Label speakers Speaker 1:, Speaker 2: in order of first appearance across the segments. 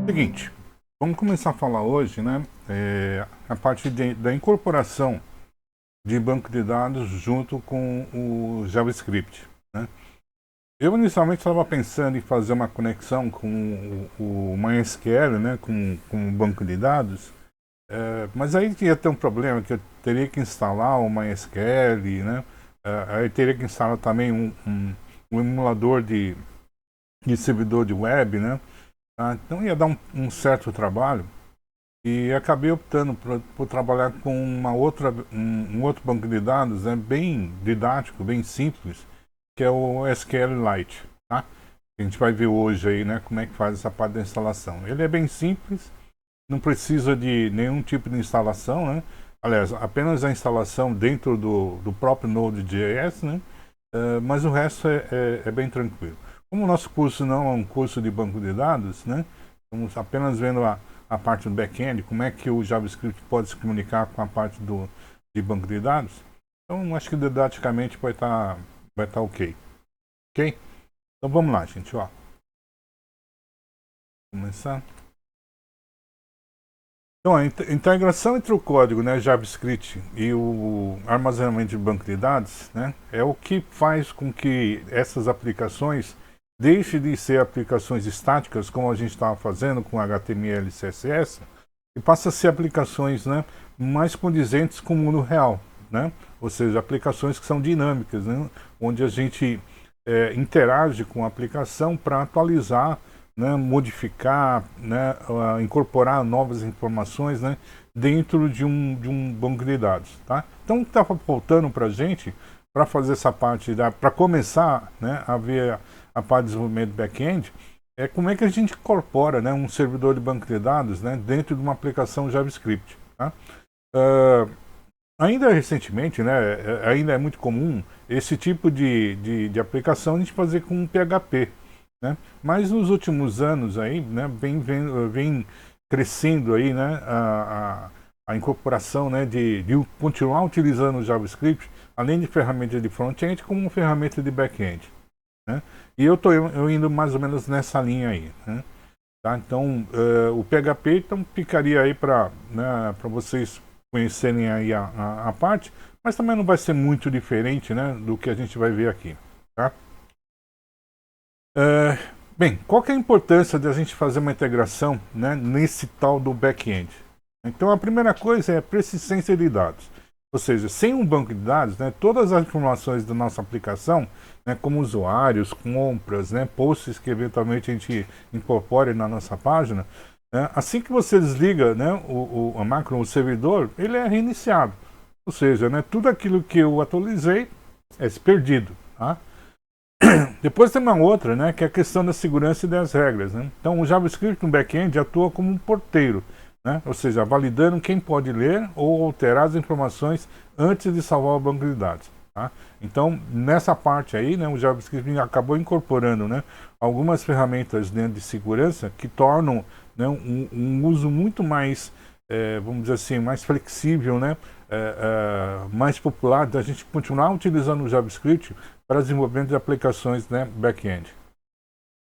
Speaker 1: Seguinte, vamos começar a falar hoje, né, a parte da incorporação de banco de dados junto com o JavaScript, né? Eu inicialmente estava pensando em fazer uma conexão com o MySQL, né, com o banco de dados, mas aí ia ter um problema que eu teria que instalar o MySQL, né, aí teria que instalar também um emulador de servidor de web, né? Então ia dar um certo trabalho e acabei optando por trabalhar com um outro banco de dados, né, bem didático, bem simples, que é o SQLite, tá? A gente vai ver hoje aí, né, como é que faz essa parte da instalação. Ele é bem simples, não precisa de nenhum tipo de instalação, né? Aliás, apenas a instalação dentro do próprio Node.js, né? Mas o resto é bem tranquilo. Como o nosso curso não é um curso de banco de dados, né? Estamos apenas vendo a parte do back-end, como é que o JavaScript pode se comunicar com a parte de banco de dados. Então, acho que didaticamente vai tá ok. Ok? Então, vamos lá, gente. Ó. Começar. Então, a integração entre o código, né, JavaScript e o armazenamento de banco de dados, né, é o que faz com que essas aplicações deixem de ser aplicações estáticas, como a gente estava fazendo com HTML e CSS, e passa a ser aplicações, né, mais condizentes com o mundo real, né? Ou seja, aplicações que são dinâmicas, né, onde a gente interage com a aplicação para atualizar, né, modificar, né, incorporar novas informações, né, dentro de um banco de dados. Tá? Então, o que estava faltando para a gente, para fazer essa parte, para começar, né, a ver a parte de desenvolvimento do back-end, é como é que a gente incorpora, né, um servidor de banco de dados, né, dentro de uma aplicação JavaScript. Tá? Ainda recentemente, né, ainda é muito comum esse tipo de aplicação a gente fazer com PHP. Né? Mas nos últimos anos aí, né, vem crescendo aí, né, a incorporação, né, de continuar utilizando o JavaScript, além de ferramenta de front-end, como ferramenta de back-end. Né? E eu indo mais ou menos nessa linha aí. Né? Tá? Então, o PHP então, ficaria aí para, né, vocês conhecerem aí a parte, mas também não vai ser muito diferente, né, do que a gente vai ver aqui. Tá? Bem, qual que é a importância de a gente fazer uma integração, né, nesse tal do back-end? Então a primeira coisa é a persistência de dados. Ou seja, sem um banco de dados, né, todas as informações da nossa aplicação, né, como usuários, compras, né, posts que eventualmente a gente incorpore na nossa página, né, assim que você desliga, né, a máquina, o servidor, ele é reiniciado. Ou seja, né, tudo aquilo que eu atualizei é perdido. Tá? Depois tem uma outra, né, que é a questão da segurança e das regras. Né? Então, o JavaScript no back-end atua como um porteiro, né? Ou seja, validando quem pode ler ou alterar as informações antes de salvar o banco de dados. Tá? Então, nessa parte aí, né, o JavaScript acabou incorporando, né, algumas ferramentas, né, de segurança que tornam, né, um uso muito mais, vamos dizer assim, mais flexível, né, mais popular da gente continuar utilizando o JavaScript para desenvolvimento de aplicações, né, back-end.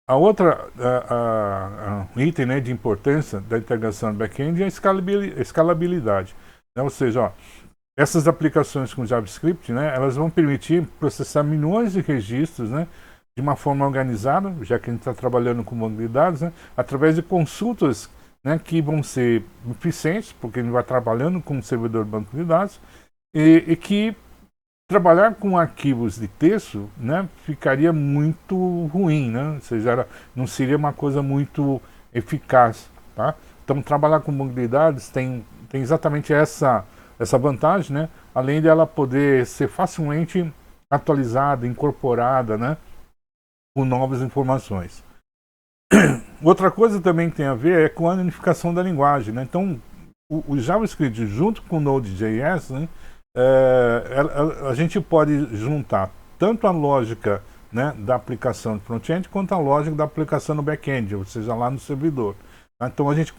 Speaker 1: A outra item, né, de importância da integração do back-end é a escalabilidade. Né? Ou seja, ó, essas aplicações com JavaScript, né, elas vão permitir processar milhões de registros, né, de uma forma organizada, já que a gente está trabalhando com banco de dados, né, através de consultas, né, que vão ser eficientes, porque a gente vai trabalhando com um servidor de banco de dados, e que trabalhar com arquivos de texto, né, ficaria muito ruim, né? Ou seja, não seria uma coisa muito eficaz. Tá? Então, trabalhar com banco de dados tem exatamente essa vantagem, né? Além de ela poder ser facilmente atualizada, incorporada, né, com novas informações. Outra coisa também que tem a ver é com a unificação da linguagem. Né? Então, o JavaScript junto com o Node.js, né, a gente pode juntar tanto a lógica, né, da aplicação de front-end quanto a lógica da aplicação no back-end, ou seja, lá no servidor. Então a gente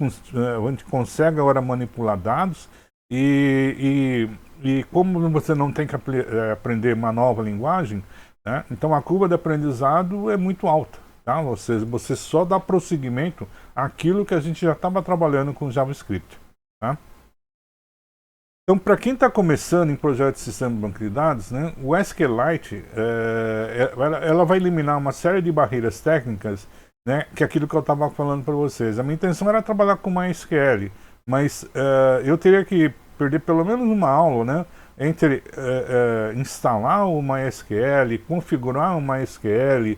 Speaker 1: consegue agora manipular dados e como você não tem que aprender uma nova linguagem, né? Então a curva de aprendizado é muito alta, tá? Ou seja, você só dá prosseguimento àquilo que a gente já estava trabalhando com JavaScript, tá? Então, para quem está começando em projeto de sistema de banco de dados, né, o SQLite ela vai eliminar uma série de barreiras técnicas, né, que é aquilo que eu estava falando para vocês. A minha intenção era trabalhar com MySQL, mas eu teria que perder pelo menos uma aula, né, entre instalar o MySQL, configurar o MySQL,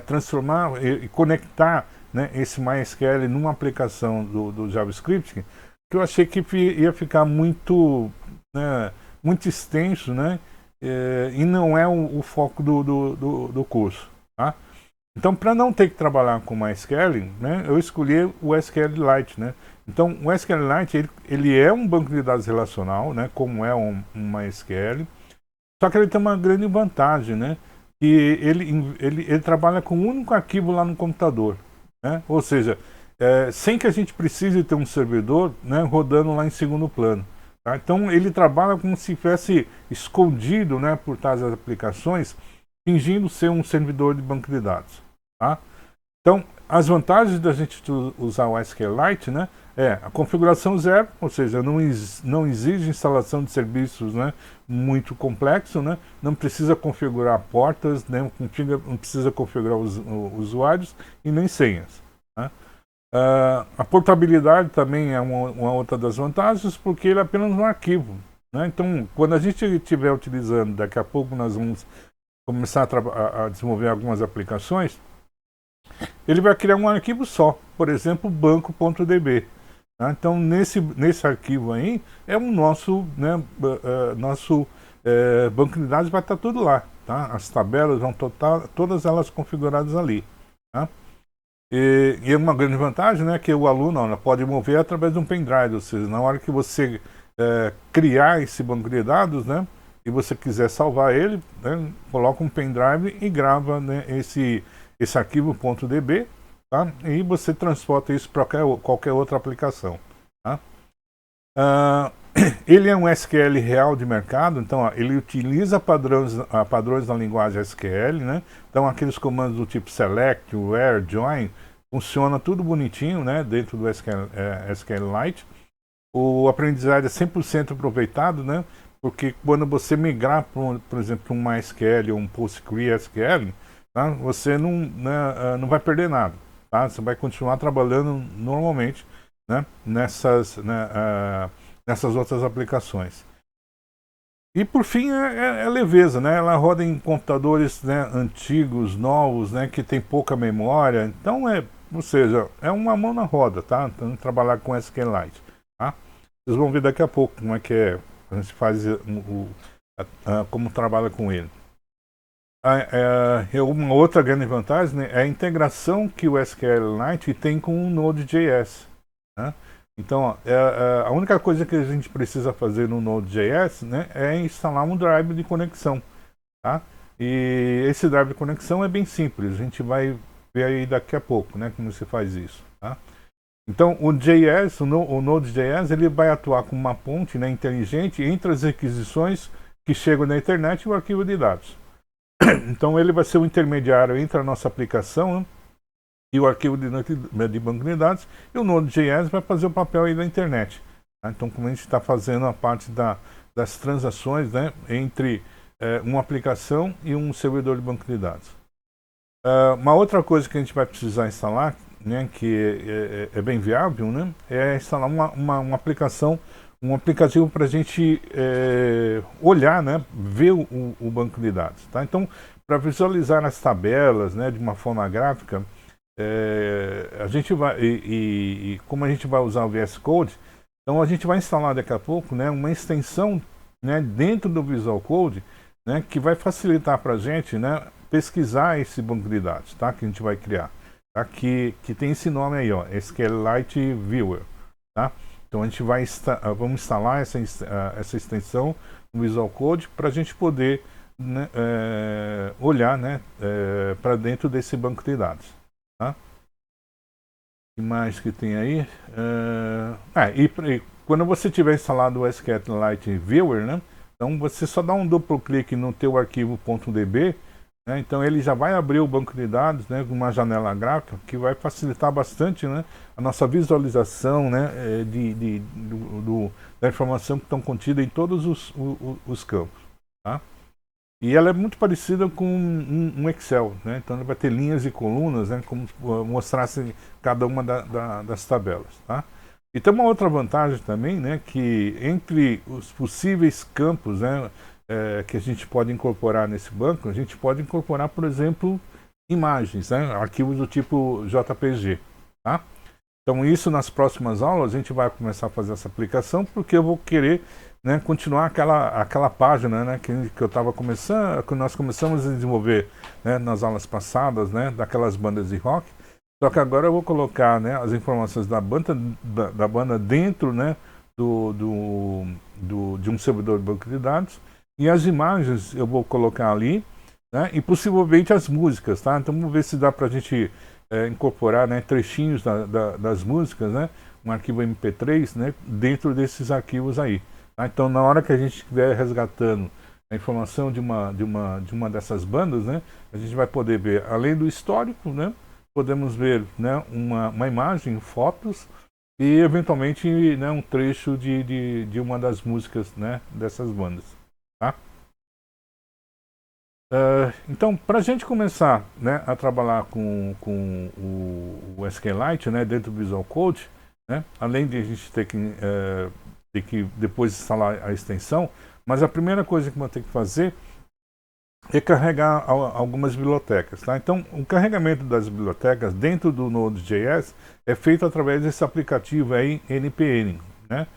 Speaker 1: transformar e conectar, né, esse MySQL numa aplicação do JavaScript, que eu achei que ia ficar muito, né, muito extenso, né, e não é o foco do curso, tá? Então, para não ter que trabalhar com MySQL, né, eu escolhi o SQLite, né? Então, o SQLite ele é um banco de dados relacional, né, como é um MySQL, só que ele tem uma grande vantagem, né, que ele trabalha com um único arquivo lá no computador, né? Ou seja, sem que a gente precise ter um servidor, né, rodando lá em segundo plano. Tá? Então ele trabalha como se estivesse escondido, né, por trás das aplicações, fingindo ser um servidor de banco de dados. Tá? Então as vantagens da gente usar o SQLite, né, é a configuração zero, ou seja, não exige instalação de serviços, né, muito complexo, né, não precisa configurar portas, né, não precisa configurar os usuários e nem senhas. Tá? A portabilidade também é uma outra das vantagens, porque ele é apenas um arquivo, né? Então, quando a gente estiver utilizando, daqui a pouco nós vamos começar a desenvolver algumas aplicações, ele vai criar um arquivo só, por exemplo, banco.db. Tá? Então, nesse arquivo aí, é o nosso, né, banco de dados vai estar tudo lá. Tá? As tabelas vão estar todas elas configuradas ali. Tá? E uma grande vantagem, né, que o aluno pode mover através de um pendrive, ou seja, na hora que você criar esse banco de dados, né, e você quiser salvar ele, né, coloca um pendrive e grava, né, esse arquivo .db, tá, e você transporta isso para qualquer outra aplicação. Tá? Ele é um SQL real de mercado, então ele utiliza padrões da linguagem SQL, né? Então aqueles comandos do tipo select, where, join, funciona tudo bonitinho, né, dentro do SQLite. O aprendizado é 100% aproveitado, né, porque quando você migrar, por exemplo, um MySQL ou um PostgreSQL, tá, você não vai perder nada. Tá? Você vai continuar trabalhando normalmente, né, nessas outras aplicações. E por fim é leveza, né? Ela roda em computadores, né, antigos, novos, né, que tem pouca memória. Então ou seja, é uma mão na roda, tá? Então trabalhar com SQLite, tá? Vocês vão ver daqui a pouco como é que a gente faz como trabalha com ele. Uma outra grande vantagem, né, é a integração que o SQLite tem com o Node.js, né? Então, a única coisa que a gente precisa fazer no Node.js, né, é instalar um drive de conexão. Tá? E esse drive de conexão é bem simples, a gente vai ver aí daqui a pouco, né, como se faz isso. Tá? Então, o Node.js, ele vai atuar como uma ponte, né, inteligente entre as requisições que chegam na internet e o arquivo de dados. Então, ele vai ser o intermediário entre a nossa aplicação, né, e o arquivo de banco de dados, e o Node.js vai fazer o papel aí da internet. Tá? Então, como a gente está fazendo a parte das transações, né, entre uma aplicação e um servidor de banco de dados. Uma outra coisa que a gente vai precisar instalar, né, que é bem viável, né, é instalar uma aplicação, um aplicativo para a gente olhar, né, ver o banco de dados. Tá? Então, para visualizar as tabelas, né, de uma forma gráfica, a gente vai como a gente vai usar o VS Code, então a gente vai instalar daqui a pouco, né, uma extensão, né, dentro do Visual Code, né, que vai facilitar para a gente, né, pesquisar esse banco de dados, tá, que a gente vai criar, tá, que tem esse nome aí, ó, SQLite Viewer, tá? Então a gente vamos instalar essa extensão no Visual Code para a gente poder, né, olhar, né, para dentro desse banco de dados. Tá? O que mais que tem aí? E quando você tiver instalado o SQLite Viewer, né, então você só dá um duplo clique no teu arquivo .db, né? Então ele já vai abrir o banco de dados, né, com uma janela gráfica que vai facilitar bastante, né, a nossa visualização, né, da informação que estão contida em todos os campos. Tá? E ela é muito parecida com um Excel, né? Então ele vai ter linhas e colunas, né? Como mostrasse cada uma das tabelas, tá? E tem uma outra vantagem também, né? Que entre os possíveis campos, né, que a gente pode incorporar nesse banco, a gente pode incorporar, por exemplo, imagens, né? Arquivos do tipo JPG, tá? Então isso nas próximas aulas a gente vai começar a fazer essa aplicação, porque eu vou querer, né, continuar aquela página, né, que eu estava começando, que nós começamos a desenvolver, né, nas aulas passadas, né, daquelas bandas de rock. Só que agora eu vou colocar, né, as informações da banda dentro, né, de um servidor de banco de dados, e as imagens eu vou colocar ali, né, e possivelmente as músicas, tá? Então vamos ver se dá para a gente incorporar, né, trechinhos das músicas, né, um arquivo MP3, né, dentro desses arquivos aí. Tá? Então na hora que a gente estiver resgatando a informação de uma dessas bandas, né, a gente vai poder ver, além do histórico, né, podemos ver, né, uma imagem, fotos e eventualmente, né, um trecho de uma das músicas, né, dessas bandas. Tá? Então, para a gente começar, né, a trabalhar com o SQLite, né, dentro do Visual Code, né, além de a gente ter que depois instalar a extensão, mas a primeira coisa que vamos ter que fazer é carregar algumas bibliotecas. Tá? Então, o carregamento das bibliotecas dentro do Node.js é feito através desse aplicativo aí, npm. Né?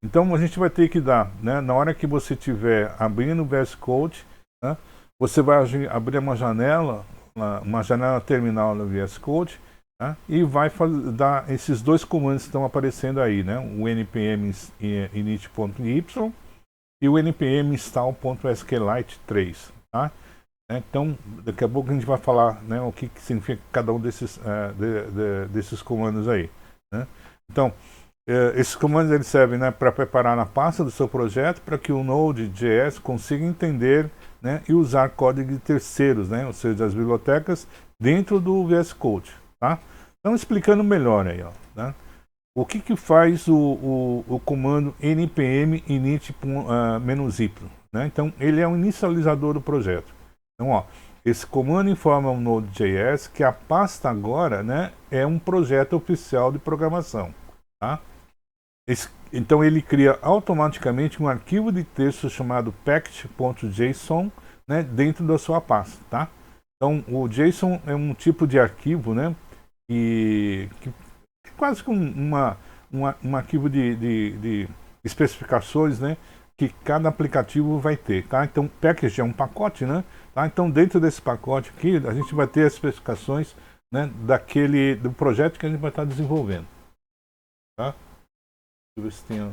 Speaker 1: Então, a gente vai ter que dar, né, na hora que você estiver abrindo o VS Code, né, você vai abrir uma janela terminal no VS Code, né, e vai dar esses dois comandos que estão aparecendo aí, né, o npm init.y e o npm install.sqlite3. Tá? Então, daqui a pouco a gente vai falar, né, o que significa cada um desses comandos aí. Né? Então, esses comandos eles servem, né, para preparar na pasta do seu projeto para que o Node.js consiga entender, né, e usar código de terceiros, né, ou seja, as bibliotecas dentro do VS Code. Tá? Então, explicando melhor aí, ó, né? O que faz o comando npm init-y, né? Então, ele é um inicializador do projeto. Então, ó, esse comando informa o Node.js que a pasta agora, né, é um projeto oficial de programação. Tá? Então, ele cria automaticamente um arquivo de texto chamado package.json, né, dentro da sua pasta. Tá? Então, o JSON é um tipo de arquivo, né, que é quase que um arquivo de especificações, né, que cada aplicativo vai ter. Tá? Então, package é um pacote, né? Tá? Então, dentro desse pacote aqui, a gente vai ter as especificações, né, do projeto que a gente vai estar desenvolvendo. Tá? Deixa eu ver se tem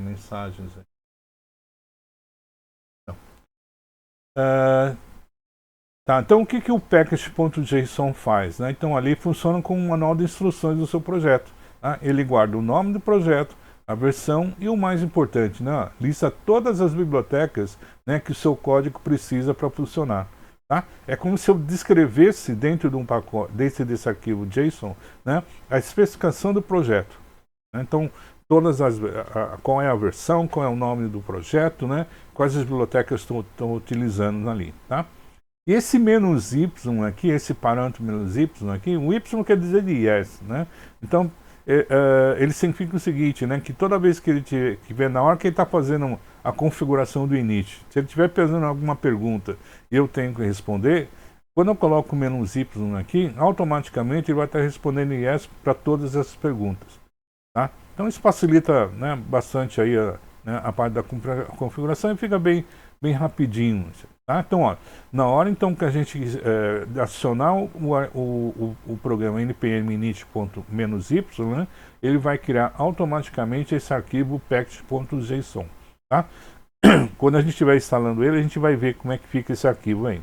Speaker 1: mensagens aí. Tá, então o que o package.json faz? Né? Então ali funciona como um manual de instruções do seu projeto. Tá? Ele guarda o nome do projeto, a versão e o mais importante, né? Lista todas as bibliotecas, né, que o seu código precisa para funcionar. Tá? É como se eu descrevesse dentro de um pacote, dentro desse arquivo JSON, né, a especificação do projeto. Né? Então, qual é a versão, qual é o nome do projeto, né, quais as bibliotecas estão utilizando ali. Tá? E esse "-y" aqui, esse parâmetro "-y" aqui, o y quer dizer de yes, né? Então, ele significa o seguinte, né? Que toda vez que ele tiver, na hora que ele está fazendo a configuração do init, se ele estiver fazendo alguma pergunta e eu tenho que responder, quando eu coloco o "-y" aqui, automaticamente ele vai estar respondendo yes para todas essas perguntas. Tá? Então isso facilita, né, bastante aí a parte da configuração e fica bem rapidinho. Tá? Então, ó, na hora então que a gente adicionar o programa npm init.-y, né, ele vai criar automaticamente esse arquivo package.json. Tá? Quando a gente estiver instalando ele, a gente vai ver como é que fica esse arquivo aí.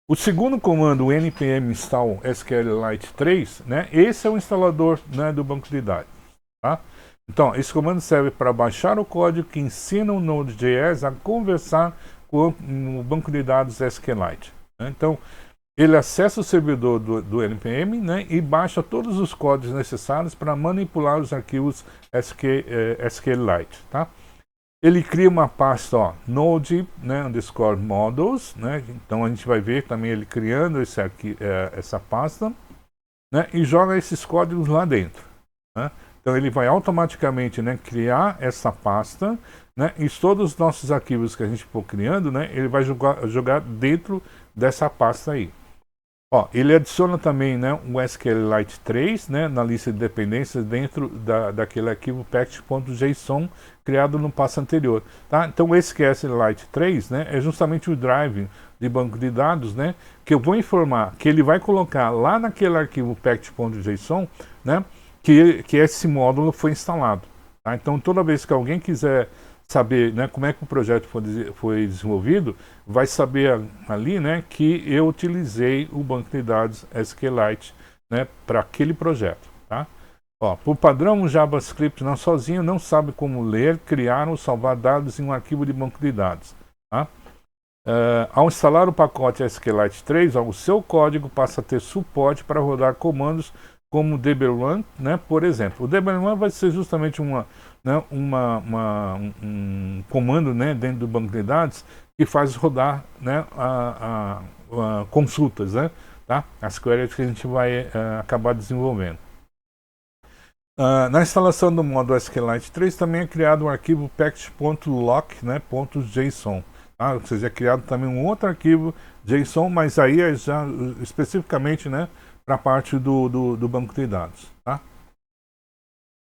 Speaker 1: O segundo comando, o npm install SQLite 3, né, esse é o instalador, né, do banco de dados. Tá? Então, esse comando serve para baixar o código que ensina o Node.js a conversar no banco de dados SQLite. Né? Então, ele acessa o servidor do NPM, né, e baixa todos os códigos necessários para manipular os arquivos SQLite. Tá? Ele cria uma pasta, ó, node, né, underscore models, né, então a gente vai ver também ele criando essa pasta, né, e joga esses códigos lá dentro. Né? Então ele vai automaticamente, né, criar essa pasta, né, e todos os nossos arquivos que a gente for criando, né, ele vai jogar dentro dessa pasta aí. Ó, ele adiciona também, né, o SQLite 3, né, na lista de dependências dentro daquele arquivo package.json criado no passo anterior. Tá? Então esse SQLite 3, né, é justamente o drive de banco de dados, né, que eu vou informar que ele vai colocar lá naquele arquivo package.json, né, que esse módulo foi instalado. Tá? Então toda vez que alguém quiser saber, né, como é que o projeto foi desenvolvido, vai saber ali, né, que eu utilizei o banco de dados SQLite, né, para aquele projeto. Tá? Ó, por padrão, o JavaScript não sozinho não sabe como ler, criar ou salvar dados em um arquivo de banco de dados. Tá? Ao instalar o pacote SQLite 3, ó, o seu código passa a ter suporte para rodar comandos como dbrun, né, por exemplo. O dbrun vai ser justamente um comando, né, dentro do banco de dados que faz rodar, né, consultas, né, tá? As queries que a gente vai acabar desenvolvendo. Na instalação do módulo SQLite 3 também é criado um arquivo package.lock, né, .json. Tá? Ou seja, é criado também um outro arquivo JSON, mas aí é já especificamente, né, para a parte do banco de dados. Tá?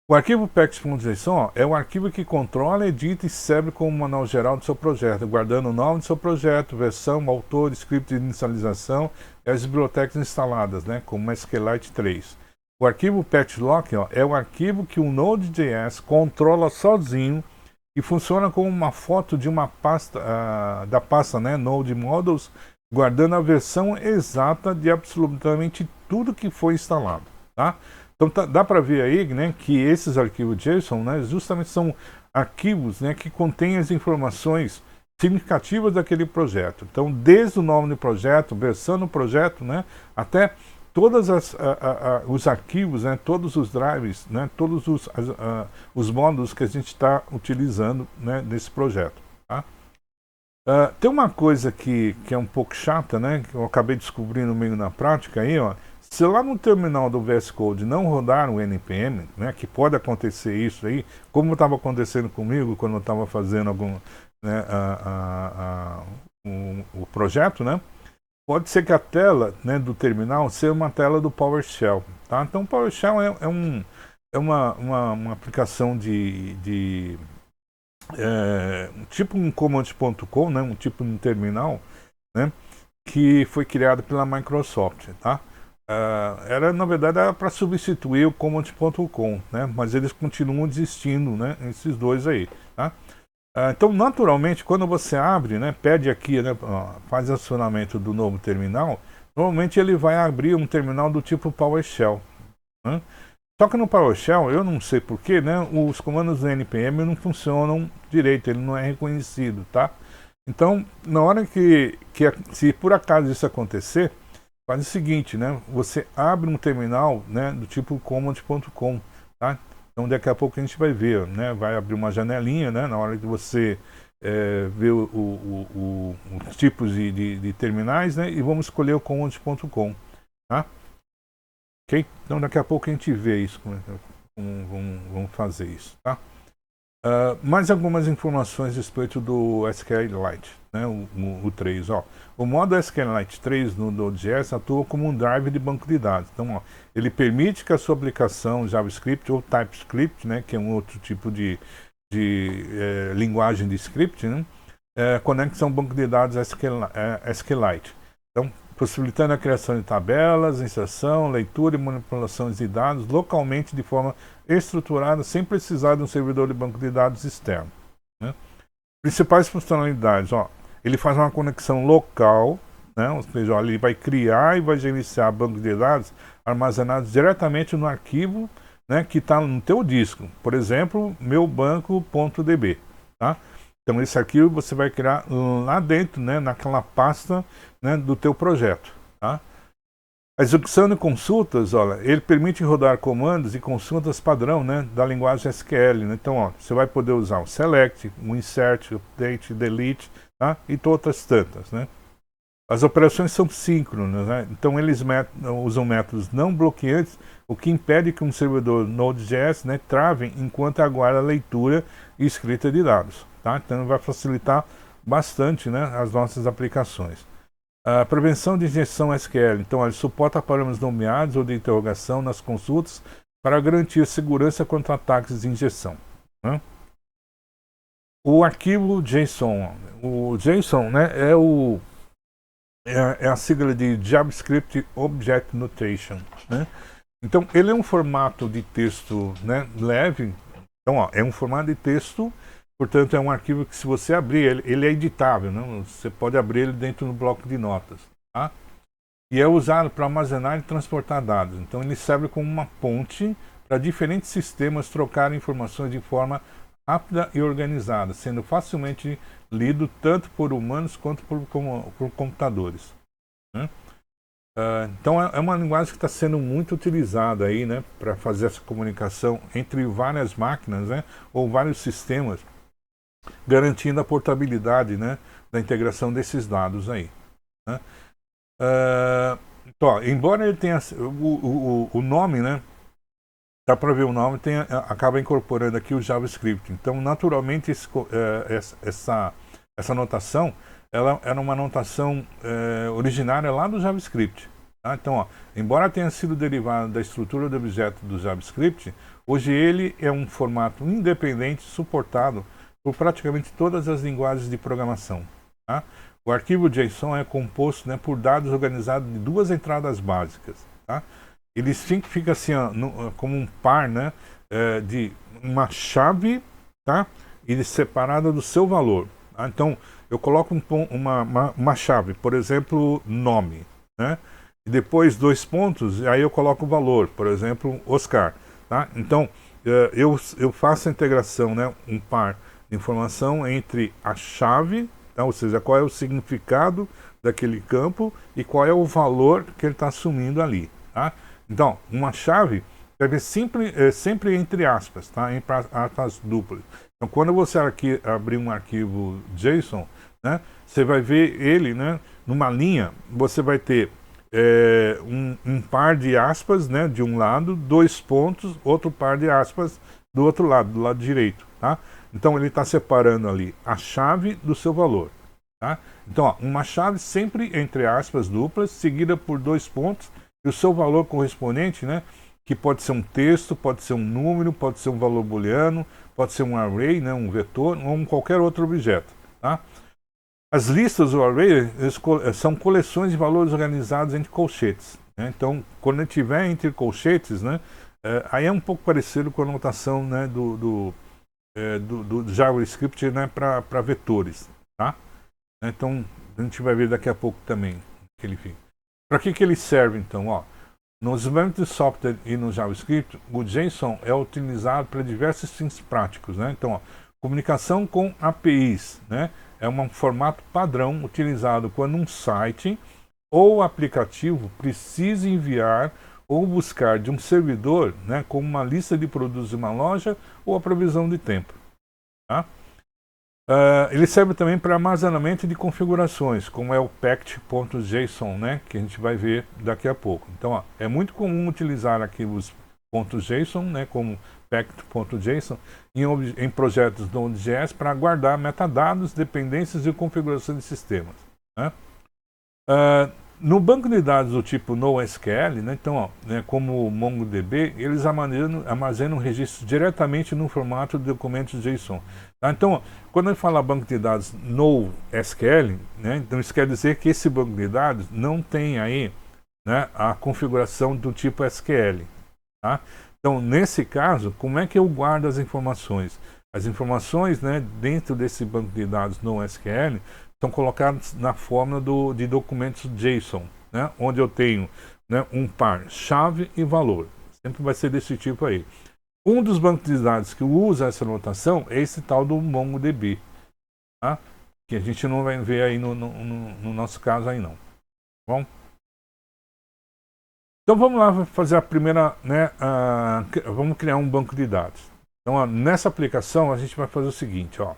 Speaker 1: O arquivo package.json é o arquivo que controla, edita e serve como manual geral do seu projeto, guardando o nome do seu projeto, versão, autor, script de inicialização e as bibliotecas instaladas, né, como SQLite 3. O arquivo patchlock, ó, é o arquivo que o Node.js controla sozinho e funciona como uma foto de uma pasta, da pasta, né, Node Models, guardando a versão exata de absolutamente tudo que foi instalado. Tá? Então dá para ver aí, né, que esses arquivos JSON, né, justamente são arquivos, né, que contêm as informações significativas daquele projeto. Então, desde o nome do projeto, versão do projeto, né, até todos os arquivos, né, todos os drives, né, todos os módulos que a gente está utilizando, né, nesse projeto. Tá? Tem uma coisa que é um pouco chata, né, que eu acabei descobrindo meio na prática aí, ó. Se lá no terminal do VS Code não rodar o NPM, né, que pode acontecer isso aí, como estava acontecendo comigo quando eu estava fazendo algum, né, o projeto, né, pode ser que a tela, né, do terminal seja uma tela do PowerShell. Tá? Então o PowerShell é uma aplicação tipo um command.com, né, um tipo de terminal, né, que foi criado pela Microsoft. Tá? Na verdade, era para substituir o command.com, né? Mas eles continuam existindo, né? Esses dois aí, tá? Então, naturalmente, quando você abre, né? Pede aqui, né? Faz acionamento do novo terminal, normalmente ele vai abrir um terminal do tipo PowerShell, né? Só que no PowerShell, eu não sei porquê, né? Os comandos do NPM não funcionam direito, ele não é reconhecido, tá? Então, na hora se por acaso isso acontecer, faz o seguinte, né? Você abre um terminal, né, do tipo command.com, tá? Então daqui a pouco a gente vai ver, né? Vai abrir uma janelinha, né? Na hora que você ver os tipos de terminais, né? E vamos escolher o command.com, tá? Ok? Então daqui a pouco a gente vê isso, vamos fazer isso, tá? Mais algumas informações a respeito do SQLite, né, o 3. Ó. O modo SQLite 3 no Node.js atua como um drive de banco de dados. Então, ó, ele permite que a sua aplicação JavaScript ou TypeScript, né, que é um outro tipo de linguagem de script, né, conecte a um banco de dados SQLite. Então, possibilitando a criação de tabelas, inserção, leitura e manipulação de dados localmente de forma estruturada, sem precisar de um servidor de banco de dados externo. Né? Principais funcionalidades, ó, ele faz uma conexão local, né? Ou seja, ó, ele vai criar e vai gerenciar banco de dados armazenados diretamente no arquivo, né, que está no teu disco. Por exemplo, meubanco.db. Tá? Então esse arquivo você vai criar lá dentro, né, naquela pasta, né, do teu projeto. Tá? A execução de consultas, olha, ele permite rodar comandos e consultas padrão, né, da linguagem SQL. Né? Então, ó, você vai poder usar o select, o insert, o update, delete, tá? E outras tantas. Né? As operações são síncronas, né? Então eles usam métodos não bloqueantes, o que impede que um servidor Node.js, né, trave enquanto aguarda a leitura e escrita de dados. Tá? Então vai facilitar bastante, né, as nossas aplicações. A prevenção de injeção SQL, então ele suporta parâmetros nomeados ou de interrogação nas consultas para garantir segurança contra ataques de injeção. Né? O arquivo JSON, o JSON, né, é a sigla de JavaScript Object Notation. Né? Então ele é um formato de texto, né, leve. Então, ó, é um formato de texto. Portanto, é um arquivo que, se você abrir, ele é editável, né? Você pode abrir ele dentro do bloco de notas. Tá? E é usado para armazenar e transportar dados. Então, ele serve como uma ponte para diferentes sistemas trocarem informações de forma rápida e organizada, sendo facilmente lido tanto por humanos quanto por computadores. Né? Então, é uma linguagem que está sendo muito utilizada aí, né, para fazer essa comunicação entre várias máquinas, né, ou vários sistemas, garantindo a portabilidade, né, da integração desses dados aí. Né? Então, ó, embora ele tenha o nome, né, dá para ver o nome, acaba incorporando aqui o JavaScript. Então, naturalmente, essa notação, ela era uma notação originária lá do JavaScript. Tá? Então, ó, embora tenha sido derivado da estrutura do objeto do JavaScript, hoje ele é um formato independente suportado por praticamente todas as linguagens de programação. Tá? O arquivo JSON é composto, né, por dados organizados de duas entradas básicas. Tá? Ele fica assim, ó, como um par, né, de uma chave, tá, e separada do seu valor. Tá? Então, eu coloco uma chave, por exemplo, nome, né, e depois 2 pontos, e aí eu coloco o valor, por exemplo, Oscar. Tá? Então, eu faço a integração, né, um par de informação entre a chave, tá? Ou seja, qual é o significado daquele campo e qual é o valor que ele está assumindo ali. Tá? Então, uma chave deve sempre entre aspas, tá? Em aspas duplas. Então, quando você abrir um arquivo JSON, né, você vai ver ele, né, numa linha, você vai ter um par de aspas, né, de um lado, 2 pontos, outro par de aspas do outro lado, do lado direito. Tá? Então, ele está separando ali a chave do seu valor. Tá? Então, ó, uma chave sempre entre aspas duplas, seguida por 2 pontos, e o seu valor correspondente, né, que pode ser um texto, pode ser um número, pode ser um valor booleano, pode ser um array, né, um vetor, ou qualquer outro objeto. Tá? As listas ou array são coleções de valores organizados entre colchetes. Né? Então, quando ele estiver entre colchetes, né, aí é um pouco parecido com a notação, né, do JavaScript, né, para vetores. Tá? Então, a gente vai ver daqui a pouco também que ele fica. Para que ele serve, então? Ó, no desenvolvimento de software e no JavaScript, o JSON é utilizado para diversos fins práticos. Né? Então, ó, comunicação com APIs, né? É um formato padrão utilizado quando um site ou aplicativo precisa enviar ou buscar de um servidor, né, como uma lista de produtos de uma loja ou a previsão de tempo. Tá? Ele serve também para armazenamento de configurações, como é o packed.json, né, que a gente vai ver daqui a pouco. Então, ó, é muito comum utilizar arquivos .json, né, como packed.json, em projetos Node.js para guardar metadados, dependências e configuração de sistemas. Né? No banco de dados do tipo NoSQL, né, então, ó, né, como o MongoDB, eles armazenam registros diretamente no formato de documentos JSON. Tá? Então, ó, quando a gente fala banco de dados NoSQL, né, então isso quer dizer que esse banco de dados não tem aí, né, a configuração do tipo SQL. Tá? Então, nesse caso, como é que eu guardo as informações? As informações, né, dentro desse banco de dados NoSQL são colocadas na forma de documentos JSON, né, onde eu tenho, né, um par chave e valor. Sempre vai ser desse tipo aí. Um dos bancos de dados que usa essa notação é esse tal do MongoDB. tá? Que a gente não vai ver aí no nosso caso aí não. Tá bom? Então vamos lá fazer a primeira, né, vamos criar um banco de dados. Então nessa aplicação a gente vai fazer o seguinte, ó.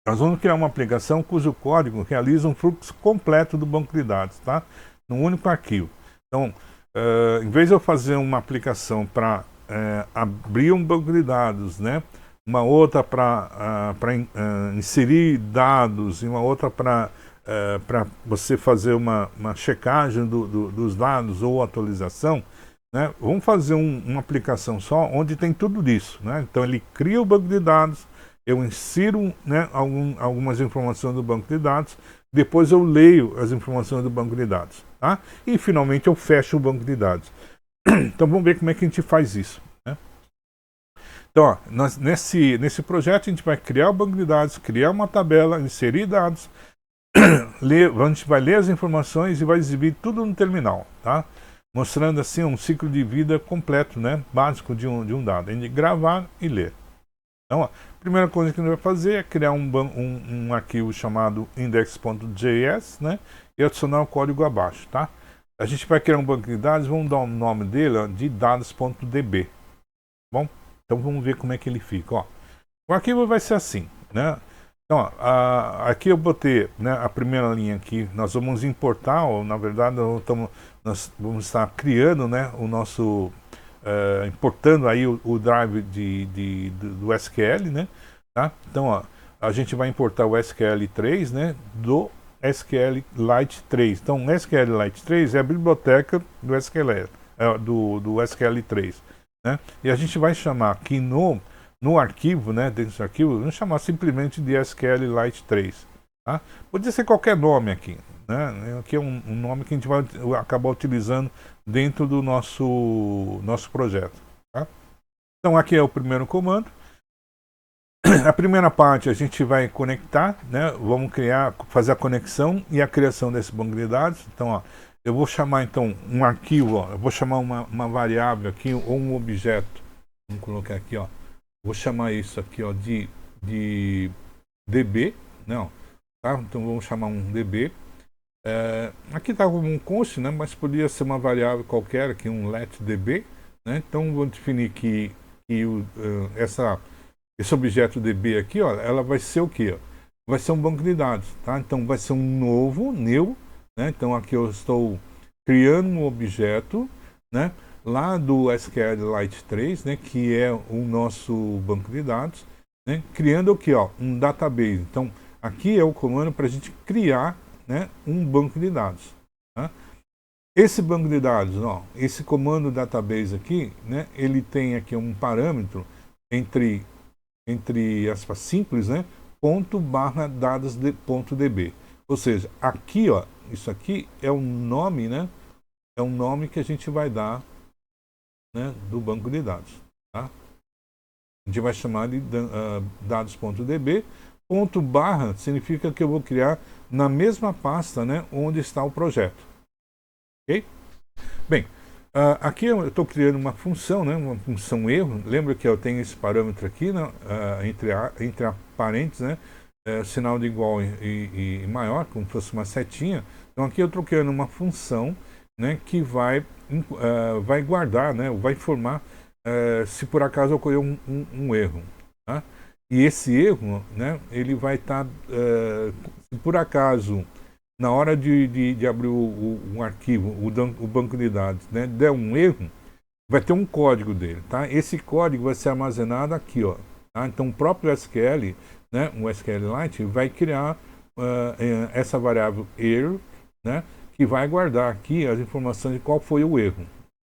Speaker 1: Nós vamos criar uma aplicação cujo código realiza um fluxo completo do banco de dados, tá? Num único arquivo. Então, em vez de eu fazer uma aplicação para abrir um banco de dados, né? Uma outra para inserir dados e uma outra para você fazer uma checagem dos dados ou atualização, né? Vamos fazer uma aplicação só onde tem tudo isso, né? Então ele cria o banco de dados, eu insiro, né, algumas informações do banco de dados, depois eu leio as informações do banco de dados, tá? E finalmente eu fecho o banco de dados. Então vamos ver como é que a gente faz isso, né? Então, ó, nesse projeto a gente vai criar o banco de dados, criar uma tabela, inserir dados, a gente vai ler as informações e vai exibir tudo no terminal, tá? Mostrando assim um ciclo de vida completo, né, básico de um dado, a gente gravar e ler. Então, a primeira coisa que a gente vai fazer é criar um arquivo chamado index.js, né, e adicionar o código abaixo, tá? A gente vai criar um banco de dados, vamos dar o nome dele, ó, de dados.db. Bom, então vamos ver como é que ele fica, ó. O arquivo vai ser assim, né? Então, ó, aqui eu botei, né, a primeira linha aqui, nós vamos importar, ou na verdade nós vamos estar criando, né, o nosso importando aí o drive do SQL, né? Tá? Então, ó, a gente vai importar o SQL3, né, do SQLite 3. Então, o SQLite 3 é a biblioteca do SQL, do SQL3, né? E a gente vai chamar aqui no arquivo, né, dentro desse arquivo, vamos chamar simplesmente de SQLite 3. Tá? Podia ser qualquer nome aqui, né? Aqui é um nome que a gente vai acabar utilizando dentro do nosso projeto. Tá? Então aqui é o primeiro comando. A primeira parte a gente vai conectar, né? Vamos fazer a conexão e a criação desse banco de dados. Então, ó, eu vou chamar então um arquivo, ó, eu vou chamar uma variável aqui ou um objeto. Vamos colocar aqui, ó. Vou chamar isso aqui, ó, de db, não, tá? Então vamos chamar um db. Aqui está como um const, né? Mas poderia ser uma variável qualquer aqui, um letDB, né? Então vou definir que esse objeto db aqui, ó, ela vai ser o que? Vai ser um banco de dados, tá? Então vai ser um novo new, né? Então aqui eu estou criando um objeto, né, lá do SQLite 3, né, que é o nosso banco de dados, né, criando o que, ó, um database. Então aqui é o comando para a gente criar, né, um banco de dados. Tá? Esse banco de dados, ó, esse comando database aqui, né, ele tem aqui um parâmetro entre aspas simples, né, ./dados.db. Ou seja, aqui, ó, isso aqui é um nome, né, é um nome que a gente vai dar, né, do banco de dados. Tá? A gente vai chamar de dados.db. Ponto barra significa que eu vou criar na mesma pasta, né, onde está o projeto. Ok? Bem, aqui eu estou criando uma função, né, uma função erro. Lembra que eu tenho esse parâmetro aqui, né, entre a parênteses, né, sinal de igual e maior, como se fosse uma setinha. Então aqui eu estou criando uma função, né, que vai guardar, né, vai informar se por acaso ocorreu um erro. Tá? E esse erro, né, ele vai estar, se por acaso, na hora de abrir um arquivo, o banco de dados, né, der um erro, vai ter um código dele. Tá? Esse código vai ser armazenado aqui. Ó, tá? Então o próprio SQL, né, o SQLite, vai criar essa variável erro, né, que vai guardar aqui as informações de qual foi o erro.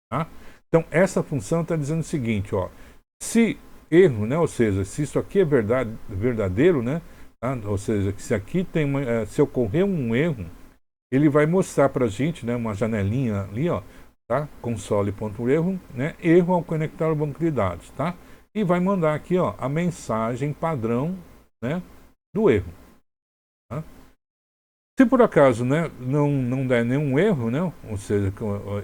Speaker 1: Tá? Então essa função está dizendo o seguinte, ó, se erro, né, ou seja, se isso aqui é verdadeiro, né, tá? Ou seja, se aqui tem se ocorrer um erro, ele vai mostrar para a gente, né, uma janelinha ali, ó, tá? Console.erro, né, erro ao conectar o banco de dados, tá? E vai mandar aqui, ó, a mensagem padrão, né, do erro. Tá? Se por acaso, né, não der nenhum erro, né, ou seja,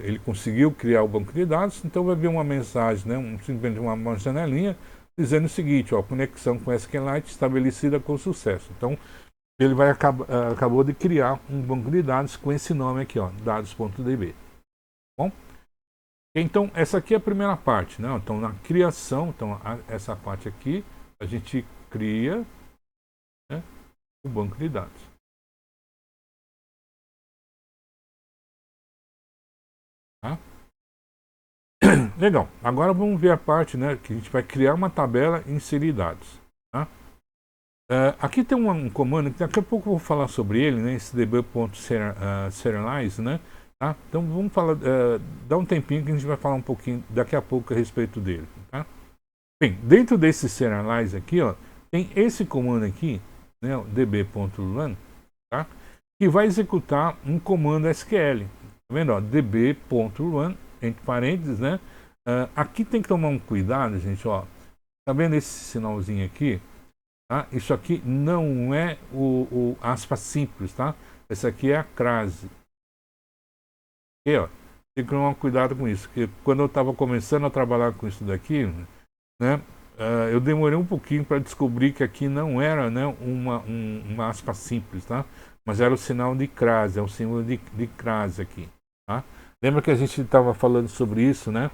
Speaker 1: ele conseguiu criar o banco de dados, então vai vir uma mensagem, né, simplesmente uma janelinha dizendo o seguinte, ó, conexão com SQLite estabelecida com sucesso. Então, ele acabou de criar um banco de dados com esse nome aqui, ó, dados.db. Bom? Então, essa aqui é a primeira parte, né? Então, na criação, então, essa parte aqui, a gente cria, né, o banco de dados. Tá? Legal. Agora vamos ver a parte, né, que a gente vai criar uma tabela e inserir dados. Tá? Aqui tem um comando que daqui a pouco eu vou falar sobre ele, né, esse db.serialize, né? Tá? Então vamos falar, dá um tempinho que a gente vai falar um pouquinho daqui a pouco a respeito dele. Tá? Bem, dentro desse serialize aqui, ó, tem esse comando aqui, né, db.run, tá? Que vai executar um comando SQL. Tá vendo? Ó, db.run, entre parênteses, né? Aqui tem que tomar um cuidado, gente, ó. Tá vendo esse sinalzinho aqui? Tá? Isso aqui não é o aspas simples, tá? Essa aqui é a crase. E, ó, tem que tomar cuidado com isso, porque quando eu estava começando a trabalhar com isso daqui, né? Eu demorei um pouquinho para descobrir que aqui não era, né, uma aspa simples, tá? Mas era o sinal de crase, é o símbolo de crase aqui, tá? Lembra que a gente estava falando sobre isso, né?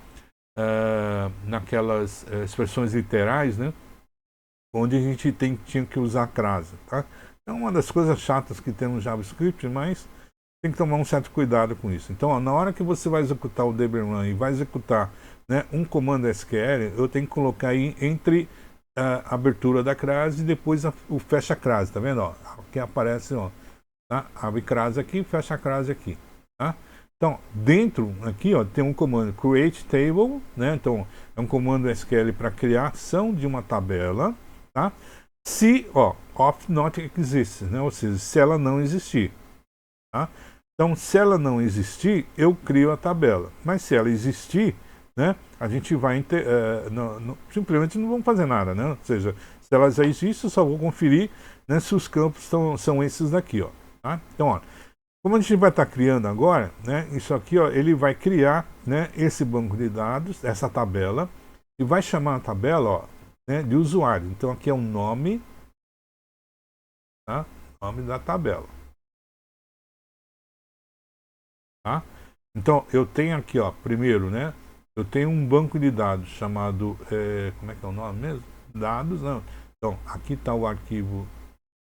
Speaker 1: Naquelas expressões literais, né? Onde a gente tinha que usar crase, tá? É uma das coisas chatas que tem no JavaScript, mas tem que tomar um certo cuidado com isso. Então, ó, na hora que você vai executar o dbrun e vai executar, né, um comando SQL, eu tenho que colocar aí entre a abertura da crase e depois o fecha crase, tá vendo? Ó, aqui aparece, ó, tá? Abre crase aqui, fecha crase aqui, tá? Então, dentro aqui, ó, tem um comando create table, né? Então, é um comando SQL para criação de uma tabela, tá? Se, ó, of not exists, né? Ou seja, se ela não existir, tá? Então, se ela não existir, eu crio a tabela. Mas se ela existir, né, a gente vai simplesmente não vamos fazer nada, né? Ou seja, se ela já existe, eu só vou conferir, né, se os campos são esses daqui, ó. Tá? Então, ó, como a gente vai estar criando agora, né, isso aqui, ó, ele vai criar, né, esse banco de dados, essa tabela, e vai chamar a tabela, ó, né, de usuário. Então, aqui é o nome, tá? Nome da tabela. Tá? Então, eu tenho aqui, ó, primeiro, né? Eu tenho um banco de dados chamado, como é que é o nome mesmo? Dados, não. Então, aqui está o arquivo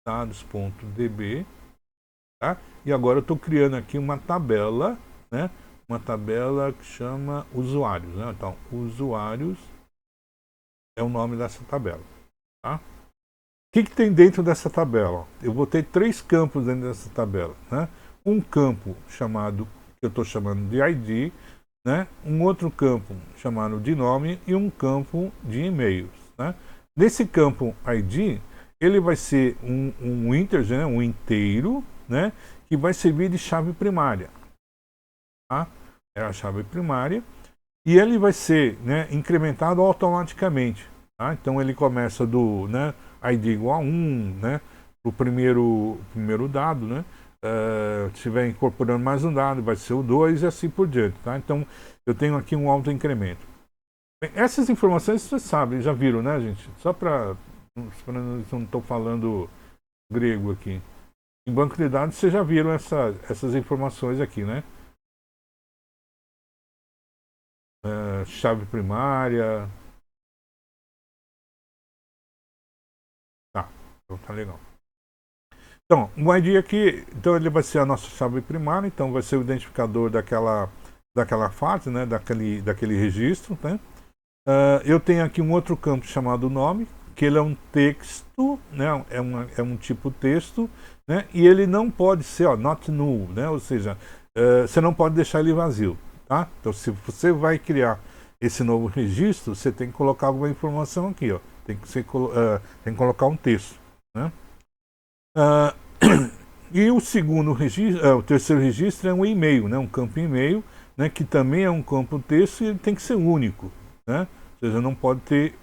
Speaker 1: dados.db, tá? E agora eu estou criando aqui uma tabela, né? Uma tabela que chama usuários, né? Então, usuários é o nome dessa tabela, tá? O que tem dentro dessa tabela? Eu botei 3 campos dentro dessa tabela, né? Um campo chamado, que eu estou chamando de ID, né? Um outro campo chamado de nome e um campo de e-mails, né? Nesse campo ID, ele vai ser um integer, né? Um inteiro, né? Que vai servir de chave primária, tá? É a chave primária e ele vai ser, né, incrementado automaticamente, tá? Então ele começa do, né, ID igual a 1, né? O primeiro dado, né? Se estiver incorporando mais um dado, vai ser o 2 e assim por diante, tá? Então, eu tenho aqui um auto incremento. Bem, essas informações vocês sabem, já viram, né, gente? Só para não estou falando grego aqui. Em banco de dados, vocês já viram essas informações aqui, né? Chave primária. Tá, então tá legal. Então, o ID aqui, então ele vai ser a nossa chave primária, então vai ser o identificador daquela fase, né, daquele registro, né? Eu tenho aqui um outro campo chamado nome, que ele é um texto, né, é um tipo texto, né, e ele não pode ser, ó, not null, né, ou seja, você não pode deixar ele vazio, tá? Então, se você vai criar esse novo registro, você tem que colocar alguma informação aqui, ó, tem que colocar um texto, né? E o segundo registro, o terceiro registro é um e-mail, né, um campo e-mail, né, que também é um campo texto e ele tem que ser único, né? Ou seja, não pode ter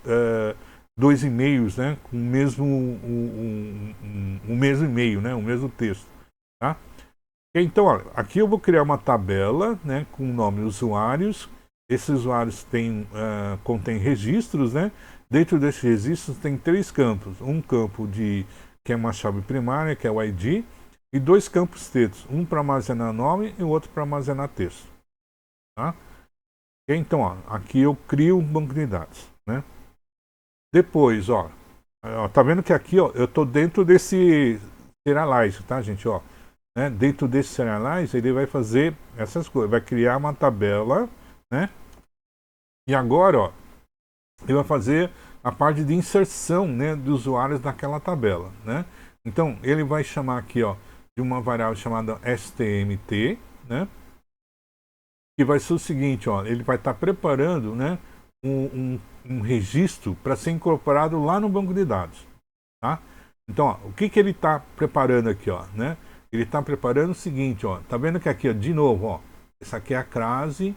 Speaker 1: 2 e-mails, né, com o mesmo e-mail, né, o mesmo texto, tá? Então, olha, aqui eu vou criar uma tabela, né, com o nome usuários. Esses usuários contém registros, né? Dentro desse registro tem 3 campos. Um campo que é uma chave primária, que é o ID, e 2 campos textos. Um para armazenar nome e o outro para armazenar texto. Tá? Então, ó, aqui eu crio um banco de dados. Né? Depois, ó, tá vendo que aqui, ó, eu estou dentro desse serialize, tá, gente? Ó, né? Dentro desse serialize, ele vai fazer essas coisas, vai criar uma tabela, né? E agora, ó, ele vai fazer a parte de inserção, né, de usuários naquela tabela, né? Então, ele vai chamar aqui, ó, de uma variável chamada stmt, né? Que vai ser o seguinte, ó, ele vai estar preparando, né, um registro para ser incorporado lá no banco de dados, tá? Então, ó, o que ele está preparando aqui, ó, né? Ele está preparando o seguinte, ó, tá vendo que aqui, ó, de novo, ó, essa aqui é a crase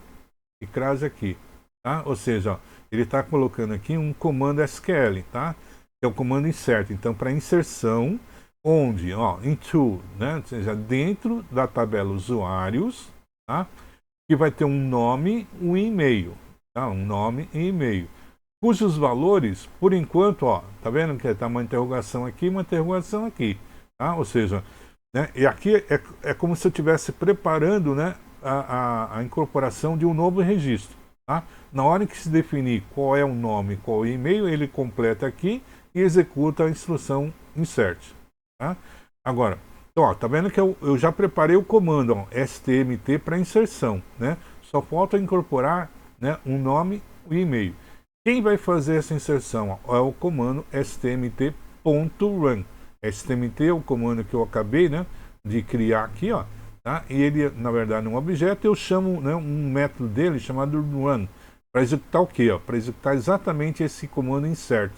Speaker 1: e crase aqui, tá? Ou seja, ó, ele está colocando aqui um comando SQL, tá? Que é o comando insert. Então, para inserção, onde, ó, into, né? Ou seja, dentro da tabela usuários, tá? Que vai ter um nome, um e-mail, tá? Um nome e e-mail. Cujos valores, por enquanto, ó, tá vendo que está uma interrogação aqui, uma interrogação aqui, tá? Ou seja, né? E aqui é como se eu estivesse preparando, né, a incorporação de um novo registro. Tá? Na hora que se definir qual é o nome, qual é o e-mail, ele completa aqui e executa a instrução insert. Tá? Agora, então, ó, tá vendo que eu já preparei o comando, ó, stmt para inserção. Né? Só falta incorporar, né, um nome e e-mail. Quem vai fazer essa inserção? Ó, é o comando stmt.run. stmt é o comando que eu acabei, né, de criar aqui, ó. Tá? E ele, na verdade, é um objeto, eu chamo, né, um método dele chamado run, para executar o quê? Para executar exatamente esse comando insert.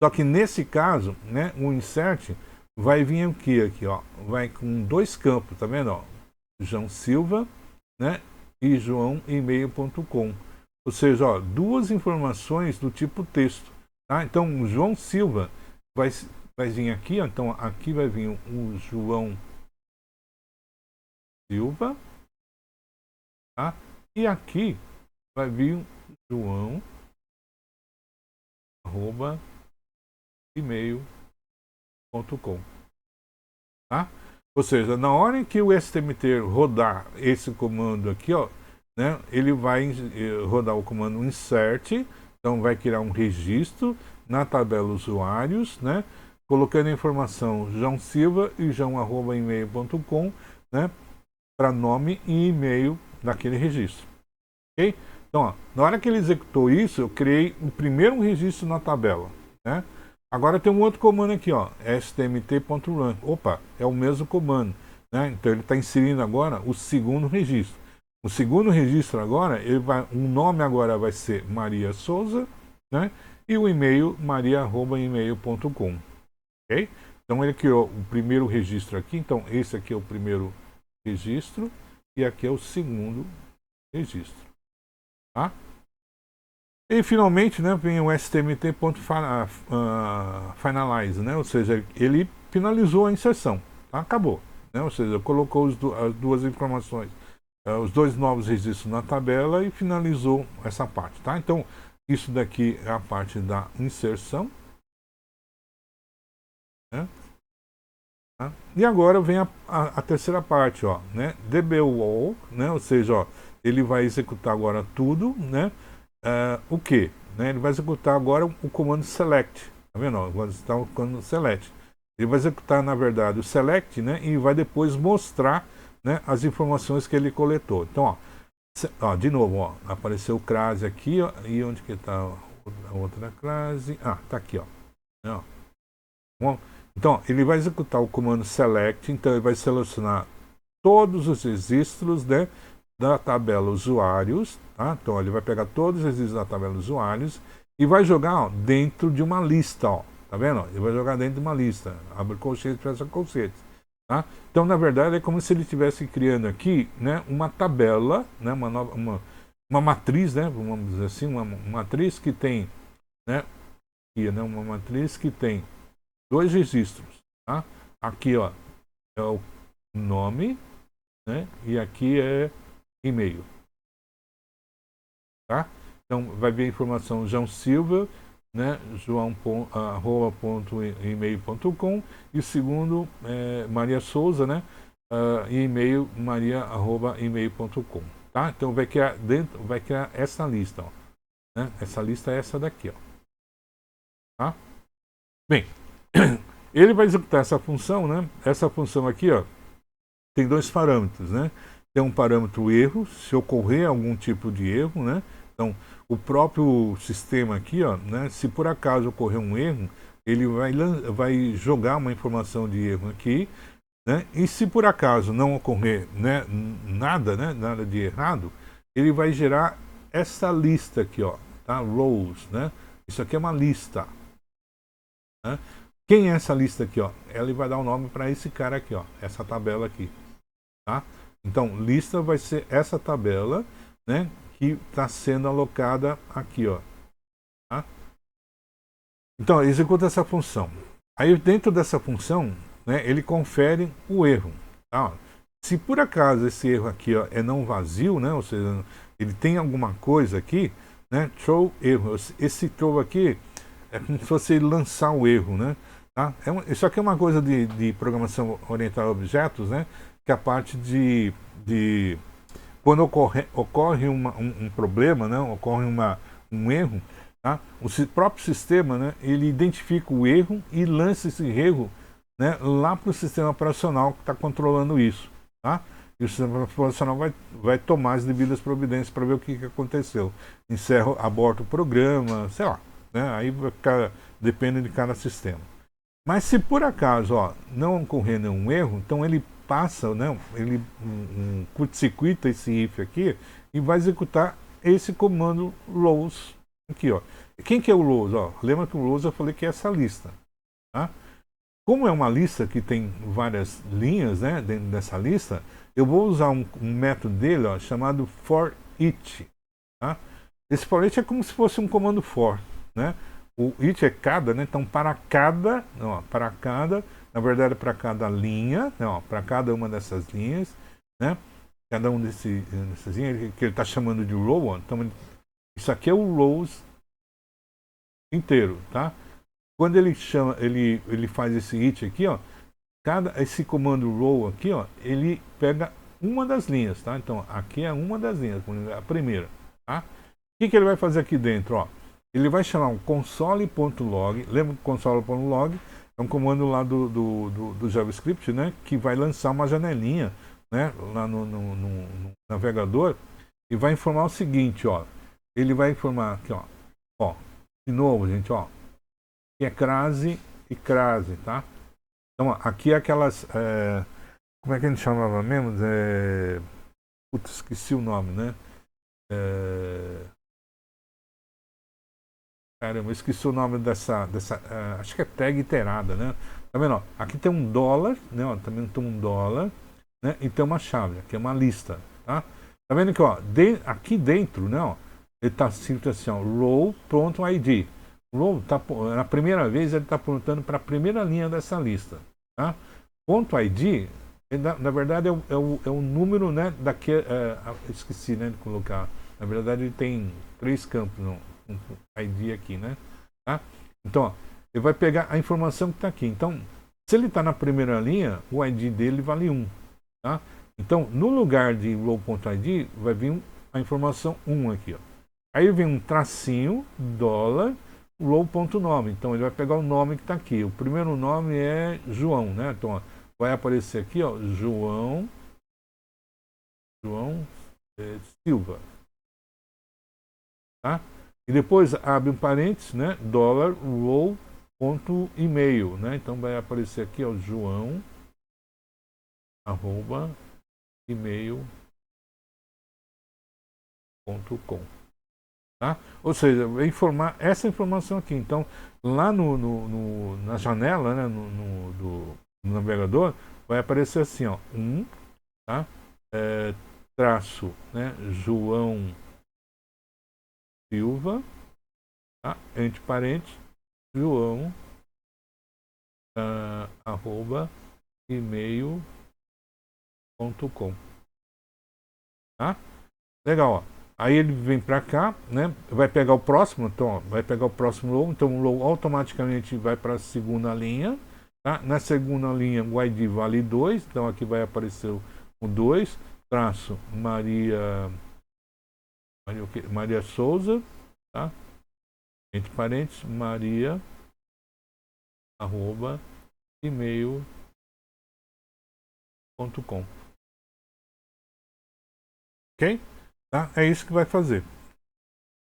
Speaker 1: Só que nesse caso, né, o insert vai vir o que aqui, ó? Vai com 2 campos, tá vendo? Ó? João Silva, né, e joãoemail.com. Ou seja, ó, 2 informações do tipo texto. Tá? Então, o João Silva vai vir aqui, ó, então aqui vai vir o João Silva, tá? E aqui vai vir João @email.com, tá? Ou seja, na hora em que o stmt rodar esse comando aqui, ó, né, ele vai rodar o comando insert, então vai criar um registro na tabela usuários, né, colocando a informação João Silva e joão@email.com, né, para nome e e-mail daquele registro. Ok? Então, ó, na hora que ele executou isso, eu criei o primeiro registro na tabela. Né? Agora tem um outro comando aqui, ó, stmt.run. Opa, é o mesmo comando. Né? Então ele está inserindo agora o segundo registro. O segundo registro agora, o nome agora vai ser Maria Souza, né? E o e-mail maria@email.com. Ok? Então ele criou o primeiro registro aqui. Então esse aqui é o primeiro registro e aqui é o segundo registro. Tá? E finalmente, né, vem o stmt.finalize, né? Ou seja, ele finalizou a inserção, tá? Acabou, né? Ou seja, colocou as 2 informações, os 2 novos registros na tabela e finalizou essa parte, tá? Então, isso daqui é a parte da inserção, né? Tá? E agora vem a terceira parte, ó, né? dbwall, né? Ou seja, ó, ele vai executar agora tudo, né? O que? Né? Ele vai executar agora o comando select, tá vendo? Ó, vai executar o comando select. Ele vai executar, na verdade, o select, né? E vai depois mostrar, né, as informações que ele coletou. Então, ó, de novo, ó, apareceu o crase aqui, ó, e onde que está a outra crase? Ah, tá aqui, ó. Bom, então, ele vai executar o comando select, então ele vai selecionar todos os registros, né, da tabela usuários, tá? Então ele vai pegar todos os registros da tabela usuários e vai jogar, ó, dentro de uma lista, ó. Tá vendo? Ele vai jogar dentro de uma lista, abre colchetes, fecha colchetes, tá? Então, na verdade, é como se ele estivesse criando aqui, né, uma tabela, né, uma matriz, né, vamos dizer assim, uma matriz que tem, né, aqui, né, uma matriz que tem 2 registros, tá? Aqui, ó, é o nome, né, e aqui é e-mail, tá? Então vai vir a informação João Silva né, joão@email.com, e o segundo é Maria Souza, né, e e-mail maria@email.com, tá? Então vai criar essa lista, ó, né? Essa lista é essa daqui, ó, tá? Bem, ele vai executar essa função, né? Essa função aqui, ó, tem dois parâmetros, né? Tem um parâmetro erro, se ocorrer algum tipo de erro, né? Então, o próprio sistema aqui, ó, né? Se por acaso ocorrer um erro, ele vai jogar uma informação de erro aqui, né? E se por acaso não ocorrer, né, nada de errado, ele vai gerar essa lista aqui, ó, tá? Rows, né? Isso aqui é uma lista, né? Quem é essa lista aqui, ó? Ele vai dar o nome para esse cara aqui, ó, essa tabela aqui, tá? Então, lista vai ser essa tabela, né, que está sendo alocada aqui, ó, tá? Então, executa essa função. Aí, dentro dessa função, né, ele confere o erro, tá? Se por acaso esse erro aqui, ó, é não vazio, né, ou seja, ele tem alguma coisa aqui, né, throw erro. Esse throw aqui é como se fosse lançar o erro, né? Tá? Isso aqui é uma coisa de programação orientada a objetos, né? Que é a parte de quando ocorre um problema, né? Ocorre um erro, tá? O próprio sistema, né? Ele identifica o erro e lança esse erro, né? Lá para o sistema operacional que está controlando isso, tá? E o sistema operacional vai tomar as devidas providências para ver o que aconteceu. Encerra, aborta o programa, sei lá, né? Aí vai ficar, depende de cada sistema. Mas se por acaso, ó, não ocorrer nenhum erro, então ele passa, né, ele curto-circuita esse if aqui e vai executar esse comando rows aqui, ó. Quem que é o rows? Ó, lembra que o rows eu falei que é essa lista, tá? Como é uma lista que tem várias linhas, né, dentro dessa lista, eu vou usar um método dele, ó, chamado for each, tá? Esse for each é como se fosse um comando for, né? O each é cada, né? Então para cada, na verdade para cada linha, para cada uma dessas linhas, né? Cada um dessas linhas que ele está chamando de row, ó, então isso aqui é o rows inteiro, tá? Quando ele chama, ele faz esse each aqui, ó, esse comando row aqui, ó, ele pega uma das linhas, tá? Então aqui é uma das linhas, a primeira, tá? O que ele vai fazer aqui dentro, ó? Ele vai chamar um console.log. Lembra que console.log é um comando lá do JavaScript, né? Que vai lançar uma janelinha, né? Lá no navegador e vai informar o seguinte, ó. Ele vai informar aqui, ó. De novo, gente, ó. Aqui é crase e crase, tá? Então, ó, aqui é aquelas... como é que a gente chamava mesmo? Putz, esqueci o nome, né? Caramba, eu esqueci o nome dessa acho que é tag iterada, né? Tá vendo? Ó, aqui tem um dólar, né? Ó, também tem um dólar, né? E tem uma chave, que é uma lista, tá? Tá vendo que, ó, aqui dentro, né? Ó, ele tá escrito assim, ó, row.id. Row, tá, na primeira vez, ele está apontando para a primeira linha dessa lista, tá? Ponto .id, na verdade, é o número, né? Esqueci, né? De colocar. Na verdade, ele tem 3 campos, não. ID aqui, né? Tá? Então, ó, ele vai pegar a informação que está aqui. Então, se ele está na primeira linha, o ID dele vale 1. Tá? Então, no lugar de row.id, vai vir a informação 1 aqui. Ó. Aí vem um tracinho, dólar, row.nome. Então, ele vai pegar o nome que está aqui. O primeiro nome é João, né? Então, ó, vai aparecer aqui, ó, João Silva. Tá? E depois abre um parênteses, né? Dólar row.email, né? Então vai aparecer aqui, ó, João @email.com, tá? Ou seja, vai informar essa informação aqui. Então lá na janela, né? Do navegador vai aparecer assim, ó, tá? Traço, né? João Silva, tá? Entre parênteses, João @email.com, tá? Legal, ó. Aí ele vem para cá, né? Vai pegar o próximo, então ó, vai pegar o próximo low, então o low automaticamente vai para a segunda linha, tá? Na segunda linha o ID vale 2, então aqui vai aparecer o 2, traço Maria Souza, tá? Entre parênteses, Maria arroba gmail.com. Ok? Tá? É isso que vai fazer.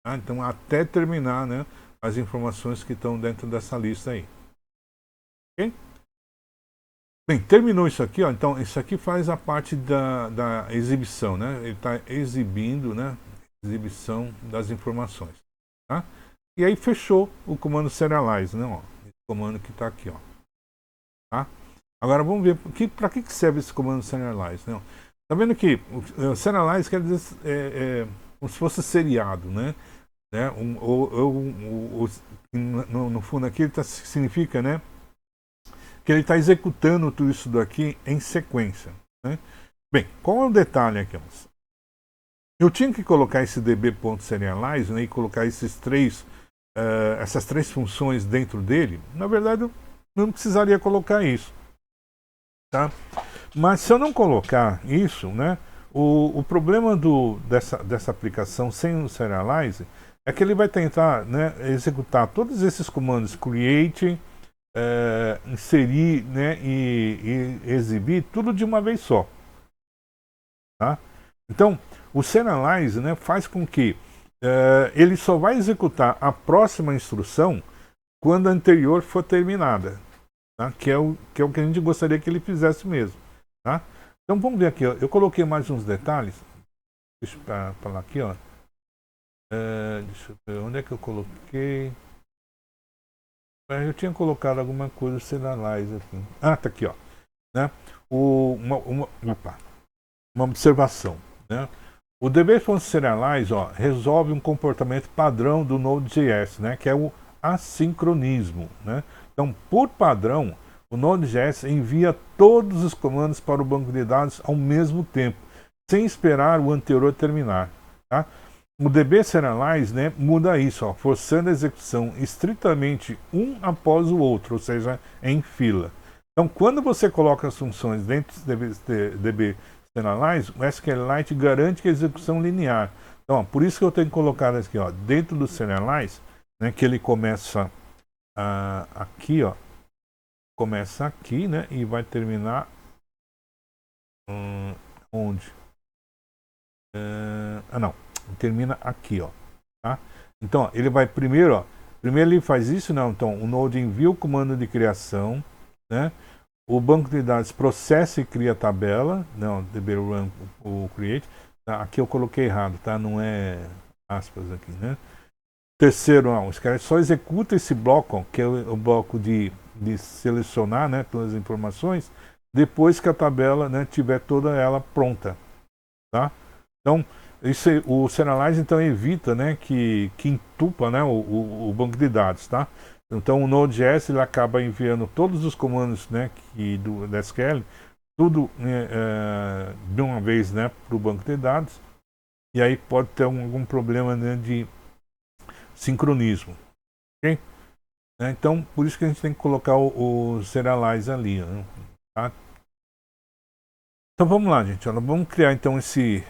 Speaker 1: Tá? Então, até terminar, né, as informações que estão dentro dessa lista aí. Ok? Bem, terminou isso aqui, ó. Então, isso aqui faz a parte da exibição, né? Ele está exibindo, né? Exibição das informações. Tá? E aí fechou o comando serialize, né? Ó, esse comando que está aqui, ó. Tá? Agora vamos ver para que serve esse comando serialize, né? Tá vendo que o serialize quer dizer como se fosse seriado, né? No fundo aqui ele significa, né, que ele está executando tudo isso daqui em sequência, né? Bem, qual é o detalhe aqui? Eu tinha que colocar esse db.serialize, né, e colocar essas três funções dentro dele. Na verdade, eu não precisaria colocar isso, tá? Mas se eu não colocar isso, né, o problema dessa aplicação sem o serialize é que ele vai tentar, né, executar todos esses comandos create, inserir, né, e exibir tudo de uma vez só. Tá? Então, o serialize, né, faz com que ele só vai executar a próxima instrução quando a anterior for terminada. Tá? Que é o que a gente gostaria que ele fizesse mesmo. Tá? Então vamos ver aqui, ó. Eu coloquei mais uns detalhes. Deixa eu falar aqui, ó. Deixa eu ver, onde é que eu coloquei? Eu tinha colocado alguma coisa serialize aqui. Ah, tá aqui, ó. Né? Uma observação. Né? O db.serialize, ó, resolve um comportamento padrão do Node.js, né? Que é o assincronismo. Né? Então, por padrão, o Node.js envia todos os comandos para o banco de dados ao mesmo tempo, sem esperar o anterior terminar. Tá? O db.serialize, né, muda isso, ó, forçando a execução estritamente um após o outro, ou seja, em fila. Então, quando você coloca as funções dentro do db.serialize, o SQLite garante que a execução linear. Então, ó, por isso que eu tenho colocado aqui, ó, dentro do serialize, né, que ele começa aqui, ó, começa aqui, né, e vai terminar onde? Não, termina aqui, ó, tá? Então, ó, ele vai primeiro, ó, primeiro ele faz isso, não, então o Node envia o comando de criação, né? O banco de dados processa e cria a tabela, não, dbrun o create, tá? Aqui eu coloquei errado, tá? Não é aspas aqui, né? Terceiro, ó, os caras só executa esse bloco, ó, que é o bloco de selecionar, né, todas as informações, depois que a tabela, né, tiver toda ela pronta, tá? Então, o serialize então evita, né, que entupa, né, o banco de dados, tá? Então o Node.js ele acaba enviando todos os comandos, né, da SQL, tudo de uma vez, né, para o banco de dados, e aí pode ter algum problema, né, de sincronismo, ok? Então, por isso que a gente tem que colocar o serialize ali, né, tá? Então vamos lá, gente. Vamos criar então esse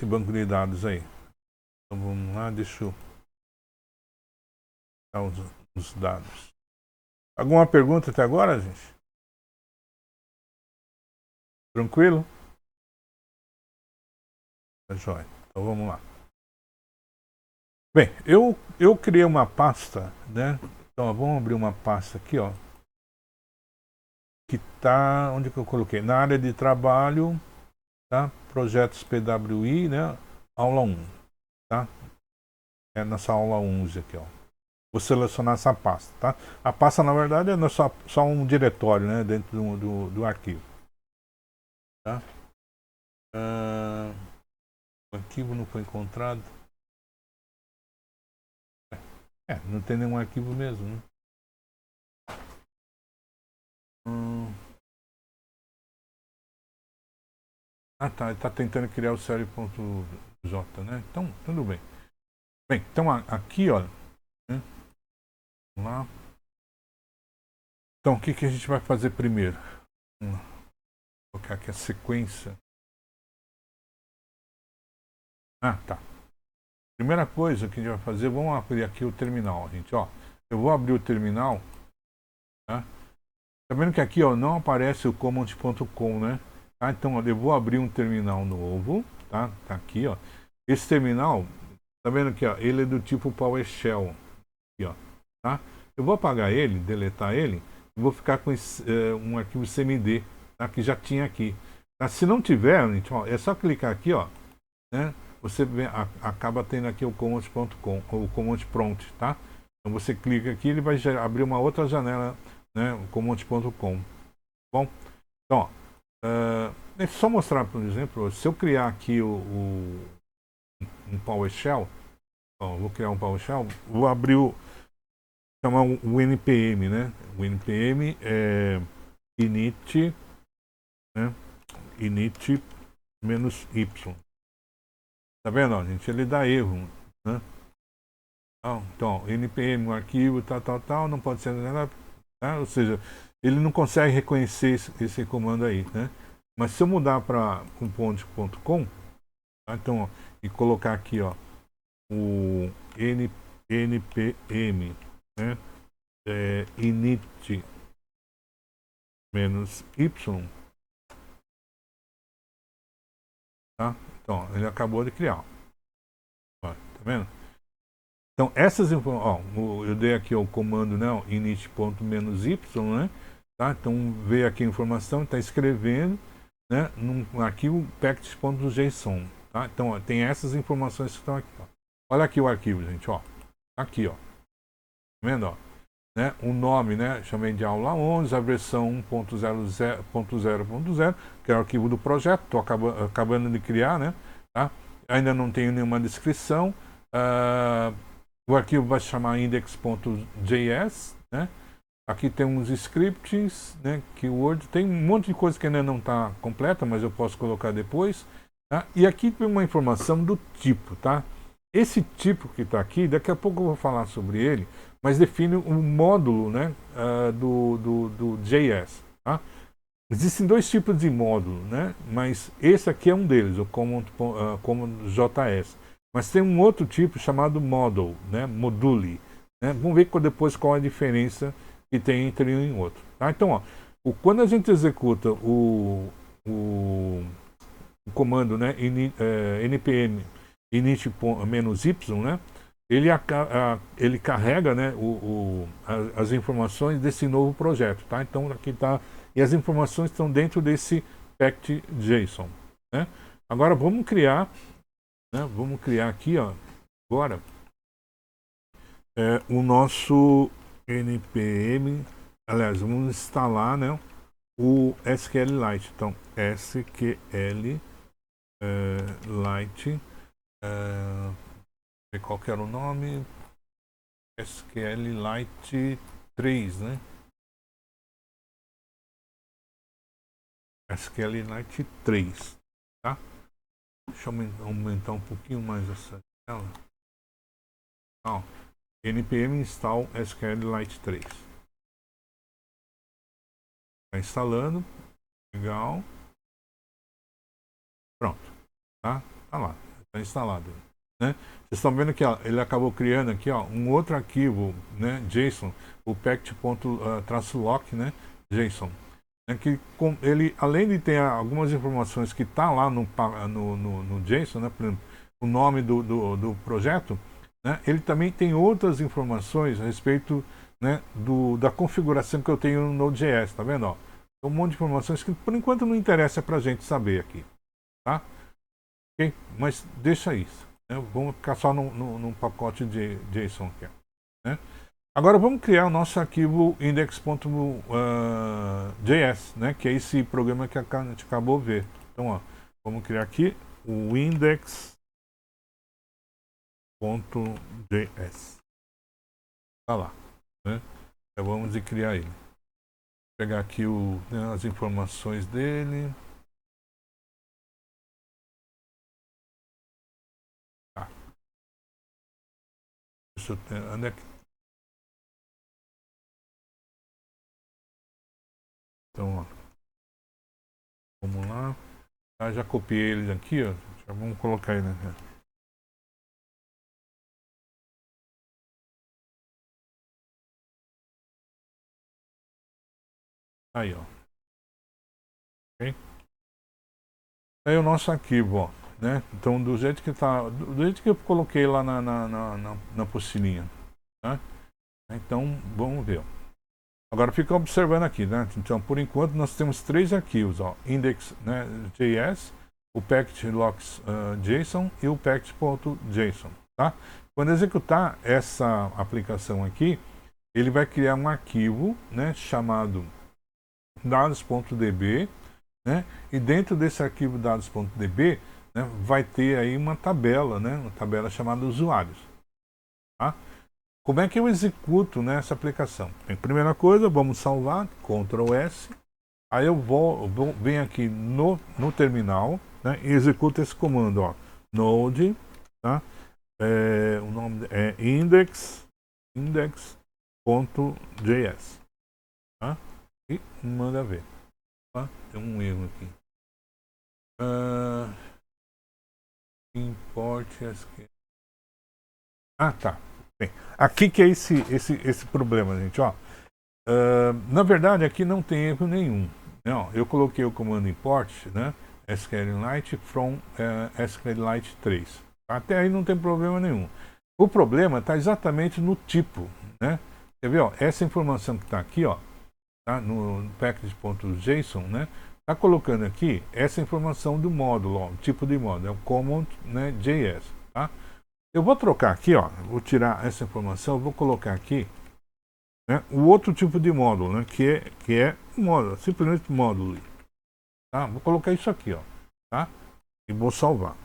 Speaker 1: banco de dados aí. Então vamos lá, deixa eu dar os dados. Alguma pergunta até agora, gente? Tranquilo? Tá jóia. Então vamos lá. Bem, eu criei uma pasta, né? Então vamos abrir uma pasta aqui, ó. Que tá, onde que eu coloquei? Na área de trabalho, tá? Projetos PWI, né? Aula 1, tá? É nessa aula 11 aqui, ó. Vou selecionar essa pasta, tá? A pasta, na verdade, é só um diretório, né? Dentro do arquivo, tá? O arquivo não foi encontrado. Não tem nenhum arquivo mesmo, né? Tá, ele tá tentando criar o série.js J, né? Então, tudo bem. Bem, então aqui, olha, né? Vamos lá. Então, o que que a gente vai fazer primeiro? Vamos lá. Vou colocar aqui a sequência. Ah, tá. Primeira coisa que a gente vai fazer, vamos abrir aqui o terminal, gente, ó. Eu vou abrir o terminal, tá? Tá vendo que aqui, ó, não aparece o command.com, né? Tá? Então, ó, eu vou abrir um terminal novo, tá? Tá aqui, ó. Esse terminal, tá vendo aqui, ó, ele é do tipo PowerShell, aqui, ó, tá? Eu vou apagar ele, deletar ele, e vou ficar com esse, um arquivo CMD, tá? Que já tinha aqui. Tá? Se não tiver, gente, ó, é só clicar aqui, ó, né? Você acaba tendo aqui o command.com, o command prompt, tá? Então você clica aqui, ele vai abrir uma outra janela, né? O command.com. Bom, então, ó, deixa eu só mostrar, por exemplo, se eu criar aqui um PowerShell, ó, vou criar um PowerShell, vou abrir chamar o npm, né? O npm é init, né? Init -y. Tá vendo, ó, gente? Ele dá erro, né? Então, npm, um arquivo, tal, não pode ser nada, tá? Ou seja, ele não consegue reconhecer esse comando aí, né? Mas se eu mudar para command.com, tá? Então, ó, e colocar aqui, ó, o npm, né? Init -y, tá? Então, ele acabou de criar, ó, tá vendo? Então, essas informações, eu dei aqui o comando, né, init.-y, né, tá? Então, veio aqui a informação, está escrevendo, né, num arquivo package.json, tá? Então, ó, tem essas informações que estão aqui, ó. Olha aqui o arquivo, gente, ó. Aqui, ó. Tá vendo, ó? Né, o nome, né, chamei de aula 11, a versão 1.0.0.0, que é o arquivo do projeto, estou acabando de criar, né, tá? Ainda não tenho nenhuma descrição. O arquivo vai se chamar index.js, né? Aqui tem uns scripts, né? Keyword, tem um monte de coisa que ainda não está completa, mas eu posso colocar depois. Tá? E aqui tem uma informação do tipo, tá? Esse tipo que está aqui, daqui a pouco eu vou falar sobre ele, mas define um módulo, né? Do JS, tá? Existem dois tipos de módulo, né? Mas esse aqui é um deles, o command.js. Mas tem um outro tipo chamado module, né? Module. Né? Vamos ver depois qual é a diferença que tem entre um e outro. Tá? Então, ó, quando a gente executa o comando, né? npm init-y, né? Ele carrega, né? As informações desse novo projeto. Tá? Então, aqui está. E as informações estão dentro desse package.json. Né? Agora, vamos criar, né? Vamos criar aqui, ó, agora, o nosso npm, aliás, vamos instalar, né, o SQLite. Então, SQLite, qual que era o nome? SQLite 3, né? SQLite 3, tá? Deixa eu aumentar um pouquinho mais essa tela. Ó, npm install SQLite 3. Está instalando. Legal. Pronto. Tá? Tá lá. Está instalado. Né? Vocês estão vendo que ó, ele acabou criando aqui, ó, um outro arquivo, né, JSON, o package.lock, né, JSON. Que ele, além de ter algumas informações que está lá no JSON, né, por exemplo, o nome do projeto, né, ele também tem outras informações a respeito, né, da configuração que eu tenho no Node.js, tá vendo? Ó? Um monte de informações que por enquanto não interessa para a gente saber aqui, tá? Okay? Mas deixa isso, né? Vamos ficar só num pacote de JSON aqui, né? Agora vamos criar o nosso arquivo index.js, né? Que é esse programa que a gente acabou de ver. Então, ó, vamos criar aqui o index.js. Tá lá, né? Então vamos criar ele. Vou pegar aqui né, as informações dele. se eu tenho, onde é que... Então, ó, vamos lá. Ah, já copiei eles aqui, ó. Já vamos colocar ele aqui. Aí, ó. Okay? Aí o nosso arquivo, ó, né? Então, do jeito que tá, do jeito que eu coloquei lá na apostilinha, tá? Então, vamos ver. Agora fica observando aqui, né? Então, por enquanto, nós temos 3 arquivos, ó, index, né, JS, o package.logs.json e o package.json, tá? Quando executar essa aplicação aqui, ele vai criar um arquivo, né, chamado dados.db, né? E dentro desse arquivo dados.db, né, vai ter aí uma tabela, né, uma tabela chamada usuários, tá? Como é que eu executo, né, essa aplicação? Primeira coisa, vamos salvar, Ctrl S, aí eu venho aqui no terminal, né, e executo esse comando, ó, node, tá? O nome é index.js, tá? E manda ver. Tá? Tem um erro aqui. Import SQL. Ah, tá. Bem, aqui que é esse problema, gente, ó. Na verdade, aqui não tem erro nenhum. Não, eu coloquei o comando import, né? SQLite from SQLite 3. Até aí não tem problema nenhum. O problema está exatamente no tipo, né? Quer ver, ó? Essa informação que está aqui, ó, tá? No package.json, né? Está colocando aqui essa informação do módulo, ó, o tipo de módulo, é o common, né, JS, tá? Eu vou trocar aqui, ó, vou tirar essa informação, vou colocar aqui, né, o outro tipo de módulo, né, que é módulo, simplesmente módulo, tá? Vou colocar isso aqui, ó, tá? E vou salvar. Não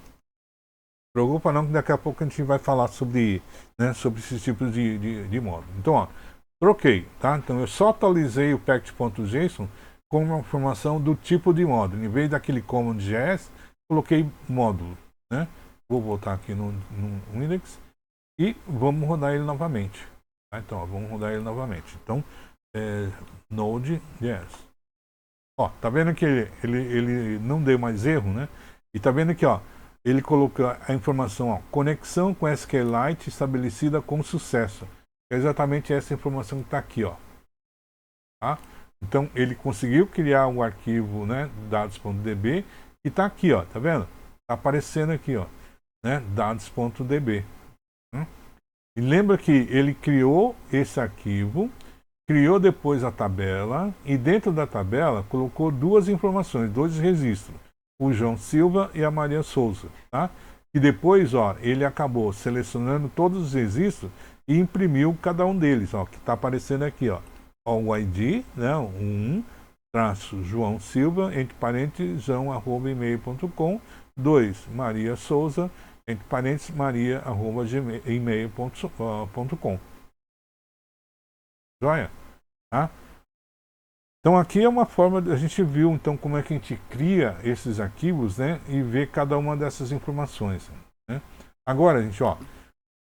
Speaker 1: preocupa não, que daqui a pouco a gente vai falar sobre, né, sobre esses tipos de módulo. Então, ó, troquei, tá? Então eu só atualizei o package.json com uma informação do tipo de módulo. Em vez daquele common JS, coloquei módulo, né? Vou voltar aqui no index e vamos rodar ele novamente. Tá? Então, ó, vamos rodar ele novamente. Então, Node.js. Ó, tá vendo que ele não deu mais erro, né? E tá vendo aqui, ó, ele colocou a informação, ó, conexão com SQLite estabelecida com sucesso. É exatamente essa informação que está aqui, ó. Tá? Então, ele conseguiu criar um arquivo, né, dados.db, e está aqui, ó, tá vendo? Está aparecendo aqui, ó, né, dados.db. E lembra que ele criou esse arquivo, criou depois a tabela, e dentro da tabela colocou 2 informações, 2 registros, o João Silva e a Maria Souza, tá? E depois, ó, ele acabou selecionando todos os registros e imprimiu cada um deles, ó, que está aparecendo aqui, ó. O ID, né, 1-João Silva, entre parênteses, joão@email.com, 2, Maria Souza, entre parênteses, maria@email.com. Joia? Tá? Então aqui é uma forma, a gente viu então como é que a gente cria esses arquivos, né, e vê cada uma dessas informações, né? Agora, gente, ó,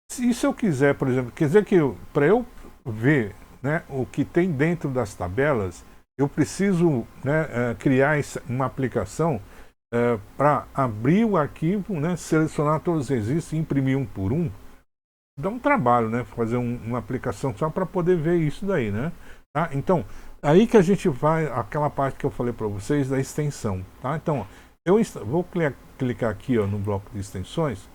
Speaker 1: se eu quiser, por exemplo, quer dizer que para eu ver, né, o que tem dentro das tabelas, eu preciso, né, criar uma aplicação para abrir o arquivo, né, selecionar todos os registros e imprimir um por um. Dá um trabalho, né, fazer uma aplicação só para poder ver isso daí, né? Tá? Então, aí que a gente vai, aquela parte que eu falei para vocês da extensão, tá? Então, eu vou clicar aqui, ó, no bloco de extensões.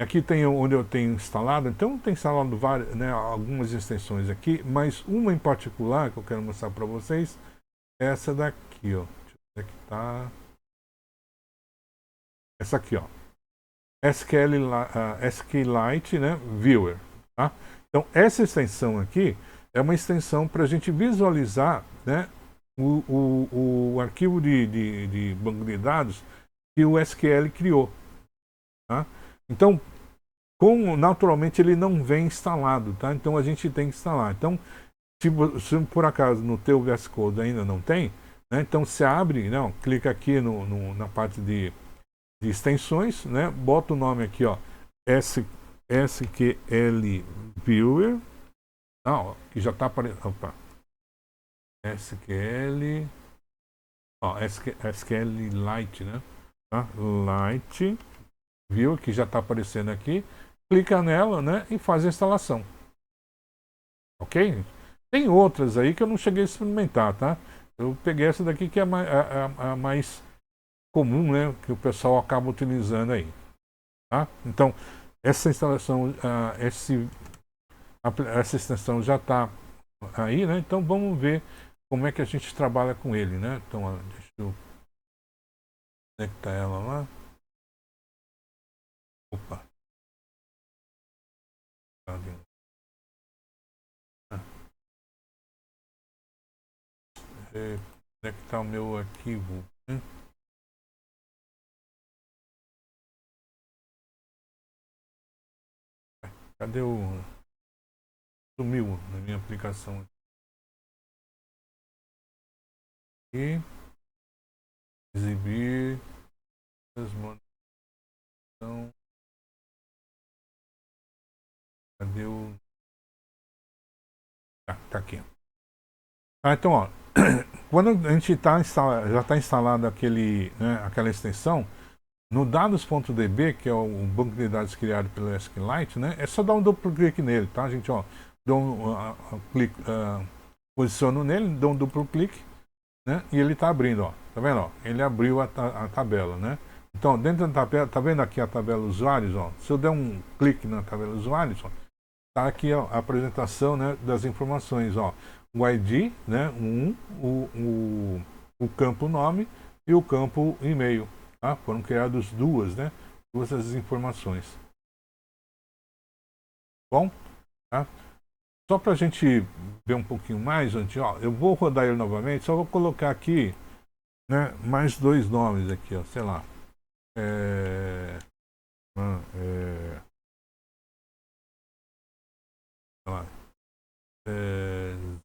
Speaker 1: Aqui tem onde eu tenho instalado, então tem instalado várias, né, algumas extensões aqui, mas uma em particular que eu quero mostrar para vocês é essa daqui, ó. Deixa eu ver aqui, tá. Essa aqui, ó. SQLite, né, Viewer, tá? Então, essa extensão aqui é uma extensão para a gente visualizar, né, o arquivo de banco de dados que o SQL criou, tá? Então, naturalmente ele não vem instalado, tá? Então a gente tem que instalar. Então, se por acaso no teu VS Code ainda não tem, né, então você abre, não, clica aqui na parte de extensões, né, bota o nome aqui, ó, SQL Viewer, não, que já está aparecendo, opa, SQL, ó, SQLite, né? Tá? Lite Viewer, que já está aparecendo aqui, clica nela, né, e faz a instalação. Ok? Tem outras aí que eu não cheguei a experimentar, tá? Eu peguei essa daqui que é a mais comum, né, que o pessoal acaba utilizando aí, tá? Então, essa instalação, essa extensão já está aí, né? Então vamos ver como é que a gente trabalha com ele, né? Então, ó, deixa eu conectar ela lá. Opa. Conectar o meu arquivo, né? Cadê o... Sumiu na minha aplicação aqui. Exibir. Então, cadê o... Tá aqui. Então, ó, quando a gente já está instalado aquela extensão, no dados.db, que é o banco de dados criado pelo SQLite, né, é só dar um duplo clique nele, tá, gente? Ó, posiciono nele, dou um duplo clique, né, e ele está abrindo, ó, tá vendo? Ó, ele abriu a tabela, né? Então, dentro da tabela, tá vendo aqui a tabela usuários? Ó, se eu der um clique na tabela usuários, ó, tá aqui ó, a apresentação, né, das informações, ó, o ID, né, o campo nome e o campo e-mail, tá? Foram criadas duas das informações. Bom, tá? Só para a gente ver um pouquinho mais, antes, ó, eu vou rodar ele novamente, só vou colocar aqui, né, mais dois nomes aqui, ó, sei lá.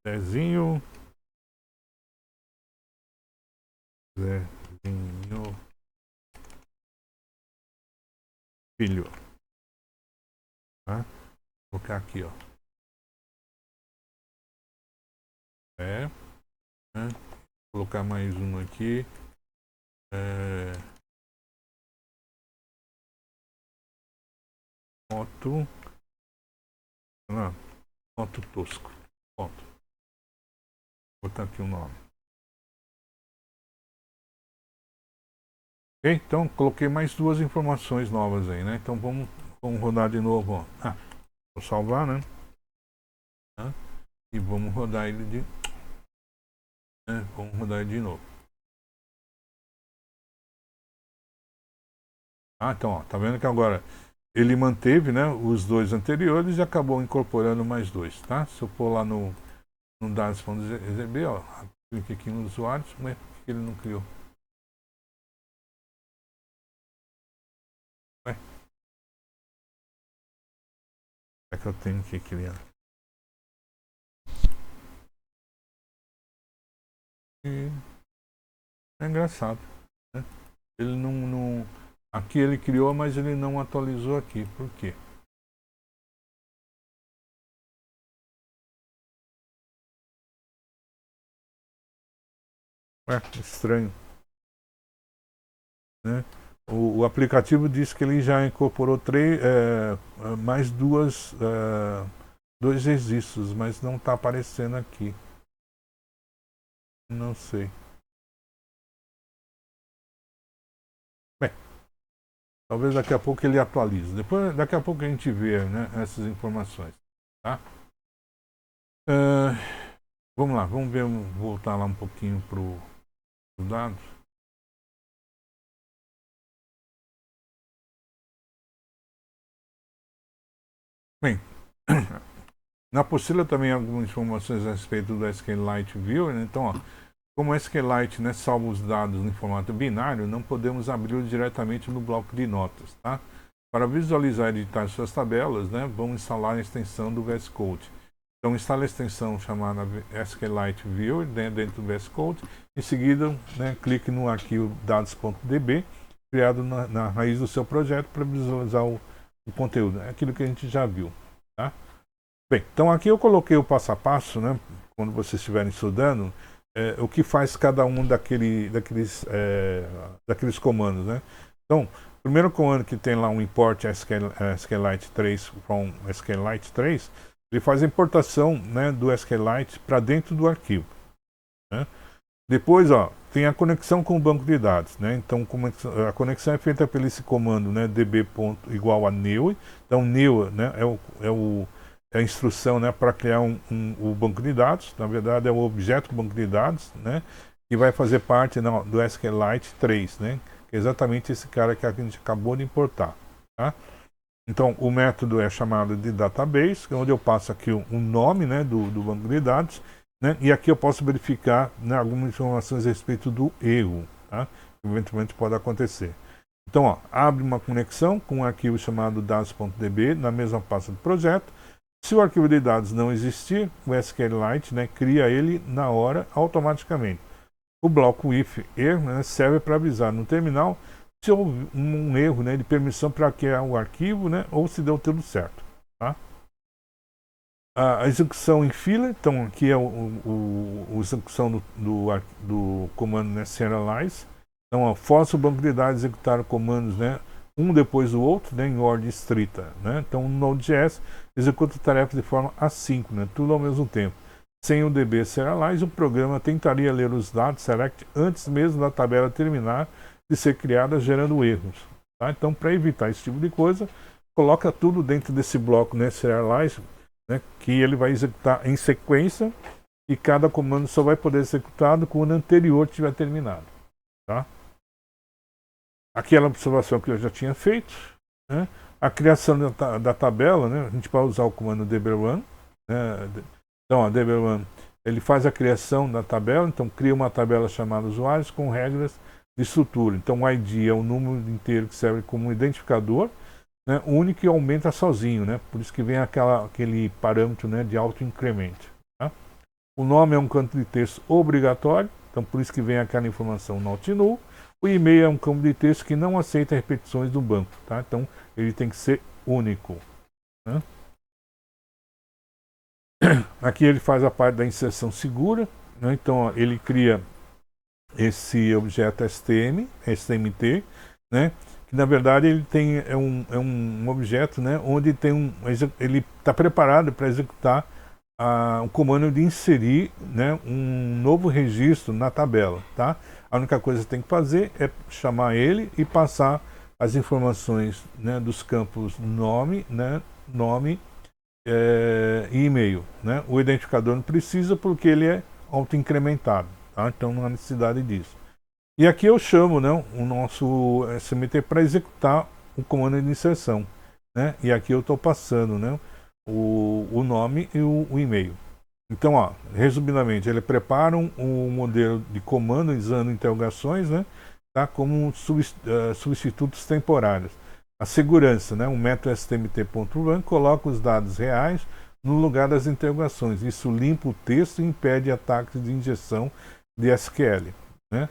Speaker 1: Zezinho Filho, tá? Vou colocar aqui, ó. Né? Vou colocar mais um aqui. Foto. Foto tosco. Foto. Vou botar aqui o nome. Ok? Então, coloquei mais duas informações novas aí, né? Então, vamos rodar de novo, ó. Vou salvar, né? E vamos rodar ele vamos rodar ele de novo. Então, ó, tá vendo que agora ele manteve, né, os dois anteriores e acabou incorporando mais dois, tá? Se eu for lá no dados.zb, ó, clique aqui no usuário, mas por que ele não criou? É que eu tenho que criar. E é engraçado, né? Ele não... Aqui ele criou, mas ele não atualizou aqui. Por quê? Estranho, né? O aplicativo diz que ele já incorporou mais dois registros, mas não está aparecendo aqui. Não sei. Bem, talvez daqui a pouco ele atualize. Daqui a pouco a gente vê, né, essas informações. Tá? Vamos lá, vamos ver, voltar lá um pouquinho para os dados. Bem, na apostila também há algumas informações a respeito do SQLite Viewer, né? Então, ó, como o SQLite, né, salva os dados em formato binário, não podemos abri-lo diretamente no bloco de notas, tá? Para visualizar e editar suas tabelas, né, vamos instalar a extensão do VS Code. Então, instala a extensão chamada SQLite Viewer dentro do VS Code. Em seguida, né, clique no arquivo dados.db, criado na raiz do seu projeto, para visualizar o o conteúdo, é aquilo que a gente já viu, tá? Bem, então aqui eu coloquei o passo a passo, né? Quando vocês estiverem estudando, o que faz cada um daqueles comandos, né? Então, o primeiro comando que tem lá um import SQLite 3 from SQLite 3, ele faz a importação, né, do SQLite para dentro do arquivo, né? Depois, ó, tem a conexão com o banco de dados, né? Então, a conexão é feita pelo esse comando, né, db igual a new. Então, new, né, é a instrução, né, para criar o banco de dados. Na verdade, é o objeto banco de dados, né, que vai fazer parte do SQLite 3, né, que é exatamente esse cara que a gente acabou de importar, tá? Então, o método é chamado de database, onde eu passo aqui o nome, né, do banco de dados, né, e aqui eu posso verificar, né, algumas informações a respeito do erro, tá, que eventualmente pode acontecer. Então, ó, abre uma conexão com um arquivo chamado dados.db na mesma pasta do projeto. Se o arquivo de dados não existir, o SQLite, né, cria ele na hora automaticamente. O bloco if erro, né, serve para avisar no terminal se houve um erro, né, de permissão para criar o arquivo, né, ou se deu tudo certo, tá? A execução em fila, então aqui é a execução do comando, né, serialize. Então, ó, força o banco de dados a executar comandos, né, um depois do outro, né, em ordem estrita, né? Então, o Node.js executa tarefas de forma assíncrona, tudo ao mesmo tempo. Sem o DB serialize, o programa tentaria ler os dados select antes mesmo da tabela terminar de ser criada, gerando erros, tá? Então, para evitar esse tipo de coisa, coloca tudo dentro desse bloco, né, serialize, né, que ele vai executar em sequência e cada comando só vai poder ser executado quando o anterior tiver terminado, tá? Aquela observação que eu já tinha feito, né? A criação da tabela, né? A gente pode usar o comando dbrun, né? Então, a dbrun, ele faz a criação da tabela, então cria uma tabela chamada usuários com regras de estrutura. Então, o ID é o número inteiro que serve como identificador, né, único e aumenta sozinho, né? Por isso que vem aquele parâmetro, né, de autoincremento, tá? O nome é um campo de texto obrigatório, então por isso que vem aquela informação not null. O e-mail é um campo de texto que não aceita repetições do banco, tá? Então ele tem que ser único, né? Aqui ele faz a parte da inserção segura, né? Então ó, ele cria esse objeto STMT, né? Que na verdade ele tem um objeto, né, onde tem ele está preparado para executar um comando de inserir, né, um novo registro na tabela, tá? A única coisa que tem que fazer é chamar ele e passar as informações, né, dos campos nome, né, e e-mail, né? O identificador não precisa porque ele é autoincrementado, tá? Então não há necessidade disso. E aqui eu chamo, né, o nosso SMT para executar o comando de inserção, né? E aqui eu estou passando, né, o nome e o e-mail. Então, ó, resumidamente, ele prepara um modelo de comando usando interrogações, né, tá, como substitutos temporários. A segurança, né, o método stmt.run coloca os dados reais no lugar das interrogações. Isso limpa o texto e impede ataques de injeção de SQL, né?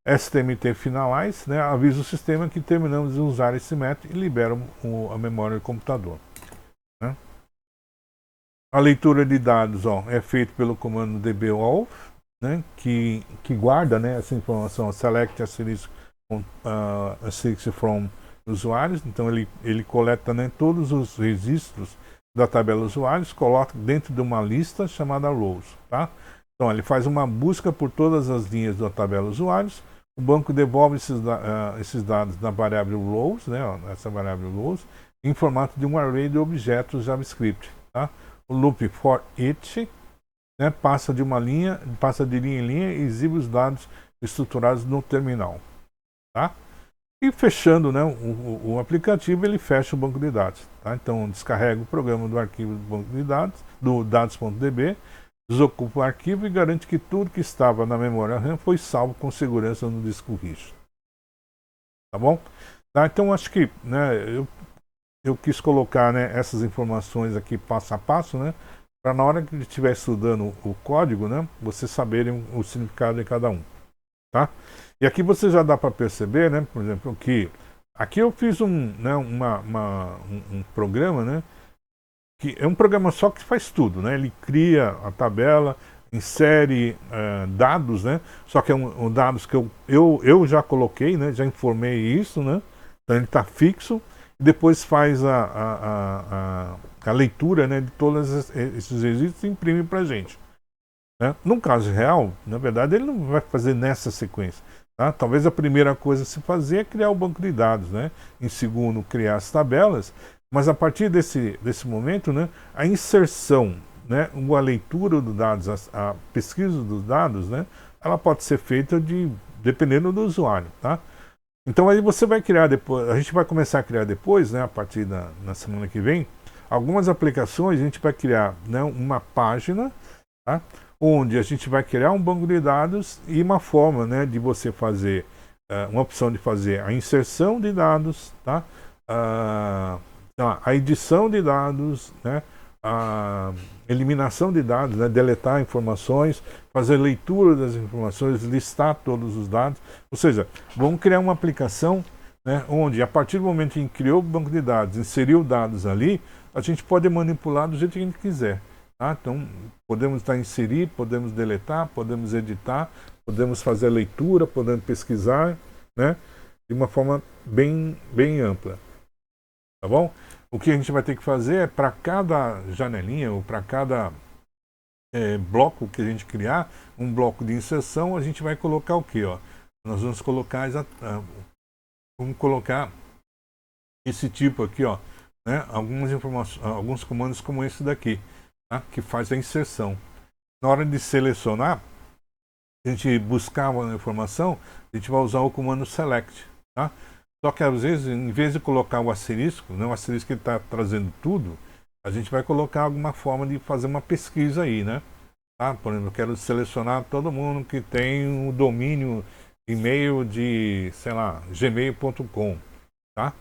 Speaker 1: STMT finalize, né, avisa o sistema que terminamos de usar esse método e libera a memória do computador, né? A leitura de dados, ó, é feita pelo comando dball, né, que guarda, né, essa informação, select asterisk from usuários. Então ele coleta, né, todos os registros da tabela usuários, coloca dentro de uma lista chamada rows, tá? Então ele faz uma busca por todas as linhas da tabela usuários. O banco devolve esses dados na variável rows, né, ó, essa variável rows, em formato de um array de objetos JavaScript, tá? O loop for each, né, passa de linha em linha e exibe os dados estruturados no terminal, tá? E fechando, né, o aplicativo, ele fecha o banco de dados, tá? Então descarrega o programa do arquivo do banco de dados, do dados.db, desocupa o arquivo e garante que tudo que estava na memória RAM foi salvo com segurança no disco rígido. Tá bom? Tá, então acho que, né, eu quis colocar, né, essas informações aqui passo a passo, né, para na hora que estiver estudando o código, né, vocês saberem o significado de cada um. Tá? E aqui você já dá para perceber, né, por exemplo, que Aqui eu fiz um programa, né? Que é um programa só que faz tudo, né? Ele cria a tabela, insere dados, né? Só que é um dados que eu já coloquei, né? Já informei isso, né? Então ele está fixo e depois faz a leitura, né? De todos esses registros e imprime para a gente. Né? No caso real, na verdade, ele não vai fazer nessa sequência. Tá? Talvez a primeira coisa a se fazer é criar o banco de dados, né? Em segundo, criar as tabelas, mas a partir desse momento, né, a inserção, né, a leitura dos dados, a pesquisa dos dados, né, ela pode ser feita dependendo do usuário. Tá? Então aí você vai criar depois, a gente vai começar a criar depois, né, a partir na semana que vem, algumas aplicações. A gente vai criar, né, uma página, tá? Onde a gente vai criar um banco de dados e uma forma, né, de você fazer, uma opção de fazer a inserção de dados, tá? A edição de dados, né? A eliminação de dados, né? Deletar informações, fazer leitura das informações, listar todos os dados. Ou seja, vamos criar uma aplicação, né, onde a partir do momento em que criou o banco de dados, inseriu dados ali, a gente pode manipular do jeito que a gente quiser. Tá? Então, podemos inserir, podemos deletar, podemos editar, podemos fazer a leitura, podemos pesquisar, né? De uma forma bem ampla. Tá bom? O que a gente vai ter que fazer é, para cada janelinha ou para cada bloco que a gente criar, um bloco de inserção, a gente vai colocar o quê? Ó? Nós vamos colocar, esse tipo aqui, ó, né? Algumas informações, alguns comandos como esse daqui. Tá? Que faz a inserção. Na hora de selecionar, a gente buscar uma informação, a gente vai usar o comando select. Tá? Só que às vezes, em vez de colocar o asterisco, né, o asterisco que está trazendo tudo, a gente vai colocar alguma forma de fazer uma pesquisa aí, né? Tá? Por exemplo, eu quero selecionar todo mundo que tem um domínio e-mail de, sei lá, gmail.com. Tá?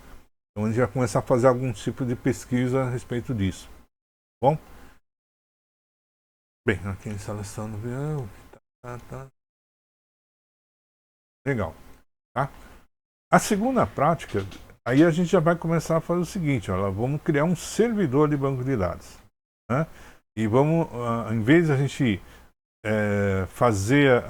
Speaker 1: Então a gente vai começar a fazer algum tipo de pesquisa a respeito disso. Bom? Bem, aqui em instalação do avião. Tá. Legal. Tá? A segunda prática, aí a gente já vai começar a fazer o seguinte, ó, vamos criar um servidor de banco de dados. Né? E vamos, em vez de a gente fazer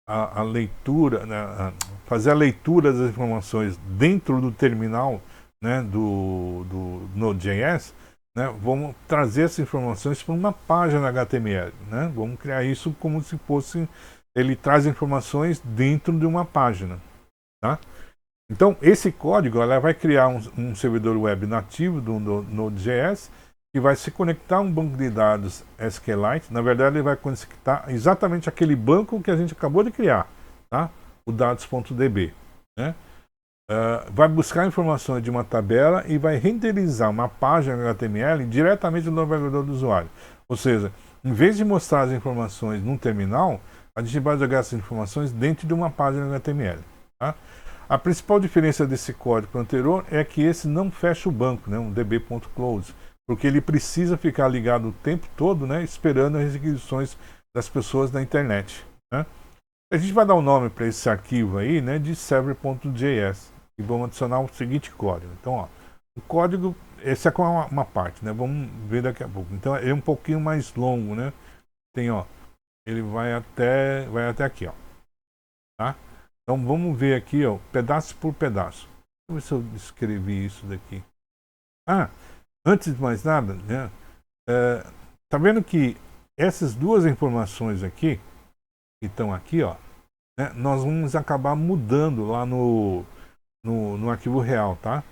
Speaker 1: a leitura, né, fazer a leitura das informações dentro do terminal, né, do Node.js, né, vamos trazer essas informações para uma página HTML. Né? Vamos criar isso como se fosse... Ele traz informações dentro de uma página. Tá? Então, esse código ela vai criar um servidor web nativo do Node.js que vai se conectar a um banco de dados SQLite. Na verdade, ele vai conectar exatamente aquele banco que a gente acabou de criar, tá? O dados.db. Né? Vai buscar informações de uma tabela e vai renderizar uma página HTML diretamente no navegador do usuário. Ou seja, em vez de mostrar as informações num terminal, a gente vai jogar essas informações dentro de uma página HTML. Tá? A principal diferença desse código anterior é que esse não fecha o banco, né, um db.close, porque ele precisa ficar ligado o tempo todo, né, esperando as requisições das pessoas na internet. Né? A gente vai dar um nome para esse arquivo aí, né, de server.js. E vamos adicionar o seguinte código. Então, ó, o código, essa é uma parte, né? Vamos ver daqui a pouco. Então, ele é um pouquinho mais longo, né? Tem, ó, ele vai até aqui, ó. Tá? Então, vamos ver aqui, ó, pedaço por pedaço. Deixa eu ver se eu escrevi isso daqui. Antes de mais nada, né? Tá vendo que essas duas informações aqui, que estão aqui, ó, né, nós vamos acabar mudando lá no arquivo real, tá?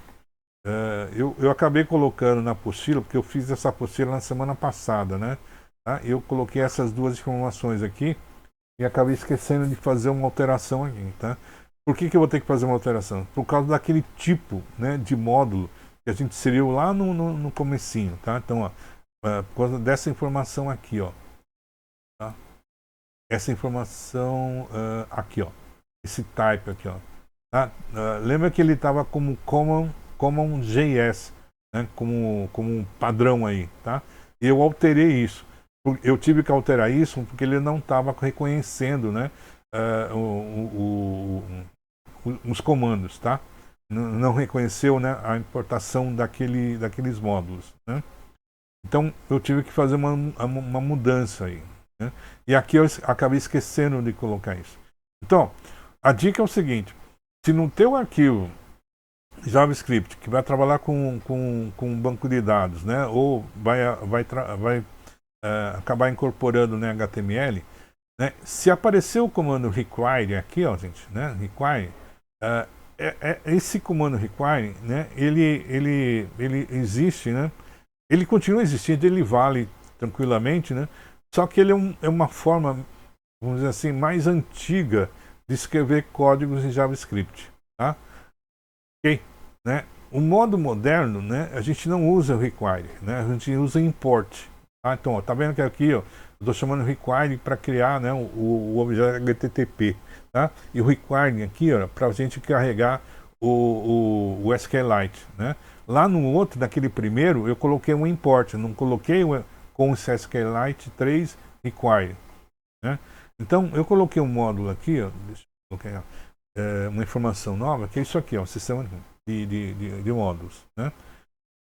Speaker 1: Eu acabei colocando na apostila, porque eu fiz essa apostila na semana passada, né? Tá? Eu coloquei essas duas informações aqui e acabei esquecendo de fazer uma alteração aqui, tá? Por que eu vou ter que fazer uma alteração? Por causa daquele tipo, né, de módulo que a gente inseriu lá no comecinho, tá? Então, ó, por causa dessa informação aqui, ó. Tá? Essa informação aqui, ó. Esse type aqui, ó. Tá? Lembra que ele estava como common.js, né? como um padrão aí, tá? Eu alterei isso. Eu tive que alterar isso porque ele não estava reconhecendo, né, os comandos, tá? não reconheceu, né, a importação daqueles módulos, né? Então eu tive que fazer uma mudança aí, né? E aqui eu acabei esquecendo de colocar isso. Então, a dica é o seguinte: se no teu arquivo JavaScript que vai trabalhar com banco de dados, né, ou vai acabar incorporando, né, HTML, né, se aparecer o comando require aqui, ó, gente, né, require, esse comando require, né, ele existe, né, ele continua existindo, ele vale tranquilamente, né, só que ele é uma forma, vamos dizer assim, mais antiga de escrever códigos em JavaScript, tá? Ok? Né? O modo moderno, né, a gente não usa o require, né, a gente usa import. Tá? Então, ó, tá vendo que aqui, ó, eu estou chamando require para criar, né, o objeto HTTP, tá? E o require aqui, ó, para a gente carregar o SQLite, né? Lá no outro, naquele primeiro, eu coloquei um import, não coloquei com o SQLite 3 require, né? Então, eu coloquei um módulo aqui, ó, deixa eu colocar uma informação nova, que é isso aqui, ó, um sistema de módulos, né?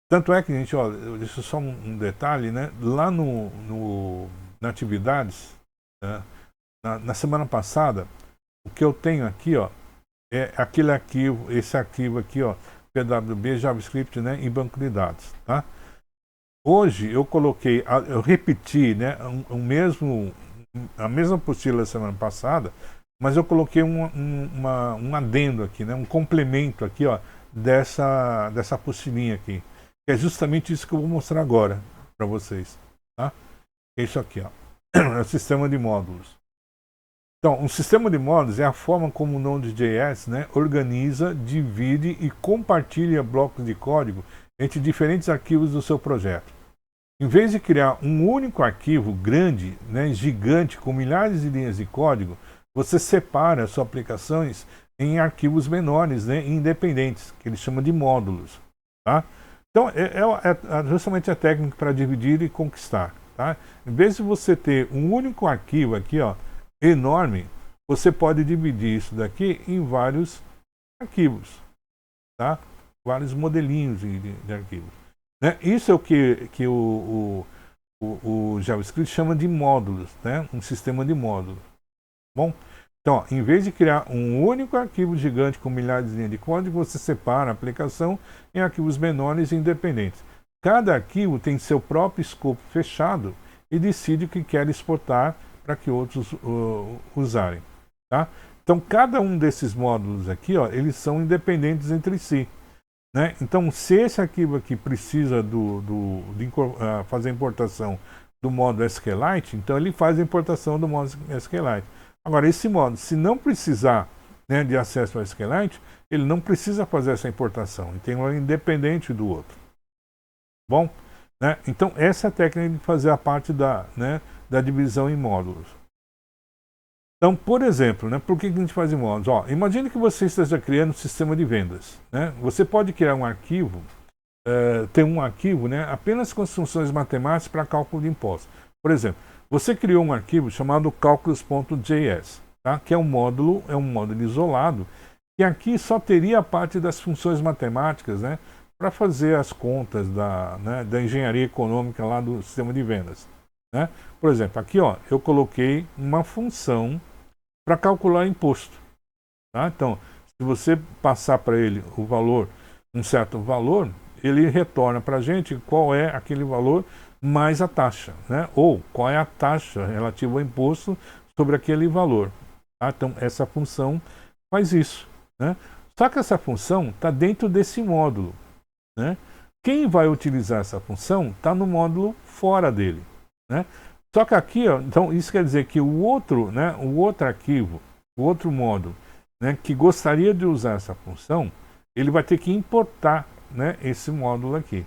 Speaker 1: Tanto é que, gente, ó, deixa só um detalhe, né? Lá na atividades, né? Na semana passada, o que eu tenho aqui, ó, é aquele arquivo, esse arquivo aqui, ó, PWB JavaScript, né, em banco de dados, tá? Hoje eu coloquei, eu repeti, né, a mesma apostila da semana passada, mas eu coloquei um adendo aqui, né, um complemento aqui, ó, dessa apostilinha aqui, que é justamente isso que eu vou mostrar agora para vocês, tá? É isso aqui, ó, é o sistema de módulos. Então, um sistema de módulos é a forma como o Node.js, né, organiza, divide e compartilha blocos de código entre diferentes arquivos do seu projeto. Em vez de criar um único arquivo grande, né, gigante, com milhares de linhas de código, você separa suas aplicações em arquivos menores, né, independentes, que ele chama de módulos. Tá? Então, é justamente a técnica para dividir e conquistar. Tá? Em vez de você ter um único arquivo aqui, ó, enorme, você pode dividir isso daqui em vários arquivos, tá? Vários modelinhos de arquivos. Né? Isso é o que o JavaScript chama de módulos, né? Um sistema de módulos. Bom, então, ó, em vez de criar um único arquivo gigante com milhares de linhas de código, você separa a aplicação em arquivos menores e independentes. Cada arquivo tem seu próprio escopo fechado e decide o que quer exportar para que outros usarem, tá? Então, cada um desses módulos aqui, ó, eles são independentes entre si, né? Então, se esse arquivo aqui precisa fazer a importação do módulo SQLite, então ele faz a importação do módulo SQLite. Agora, esse módulo, se não precisar, né, de acesso ao SQLite, ele não precisa fazer essa importação, ele tem um independente do outro. Bom? Né? Então, essa é a técnica de fazer a parte da divisão em módulos. Então, por exemplo, né, por que a gente faz em módulos? Ó, imagine que você esteja criando um sistema de vendas. Né? Você pode criar um arquivo, ter um arquivo, né, apenas com as funções matemáticas para cálculo de impostos. Por exemplo, você criou um arquivo chamado calculus.js, tá? Que é um módulo isolado, que aqui só teria a parte das funções matemáticas, né, para fazer as contas da engenharia econômica lá do sistema de vendas. Né? Por exemplo, aqui, ó, eu coloquei uma função para calcular imposto. Tá? Então, se você passar para ele o valor, um certo valor, ele retorna para a gente qual é aquele valor mais a taxa, né? Ou qual é a taxa relativa ao imposto sobre aquele valor. Tá? Então, essa função faz isso. Né? Só que essa função está dentro desse módulo. Né? Quem vai utilizar essa função está no módulo fora dele. Né? Só que aqui, ó, então isso quer dizer que o outro arquivo, o outro módulo, né, que gostaria de usar essa função, ele vai ter que importar, né, esse módulo aqui.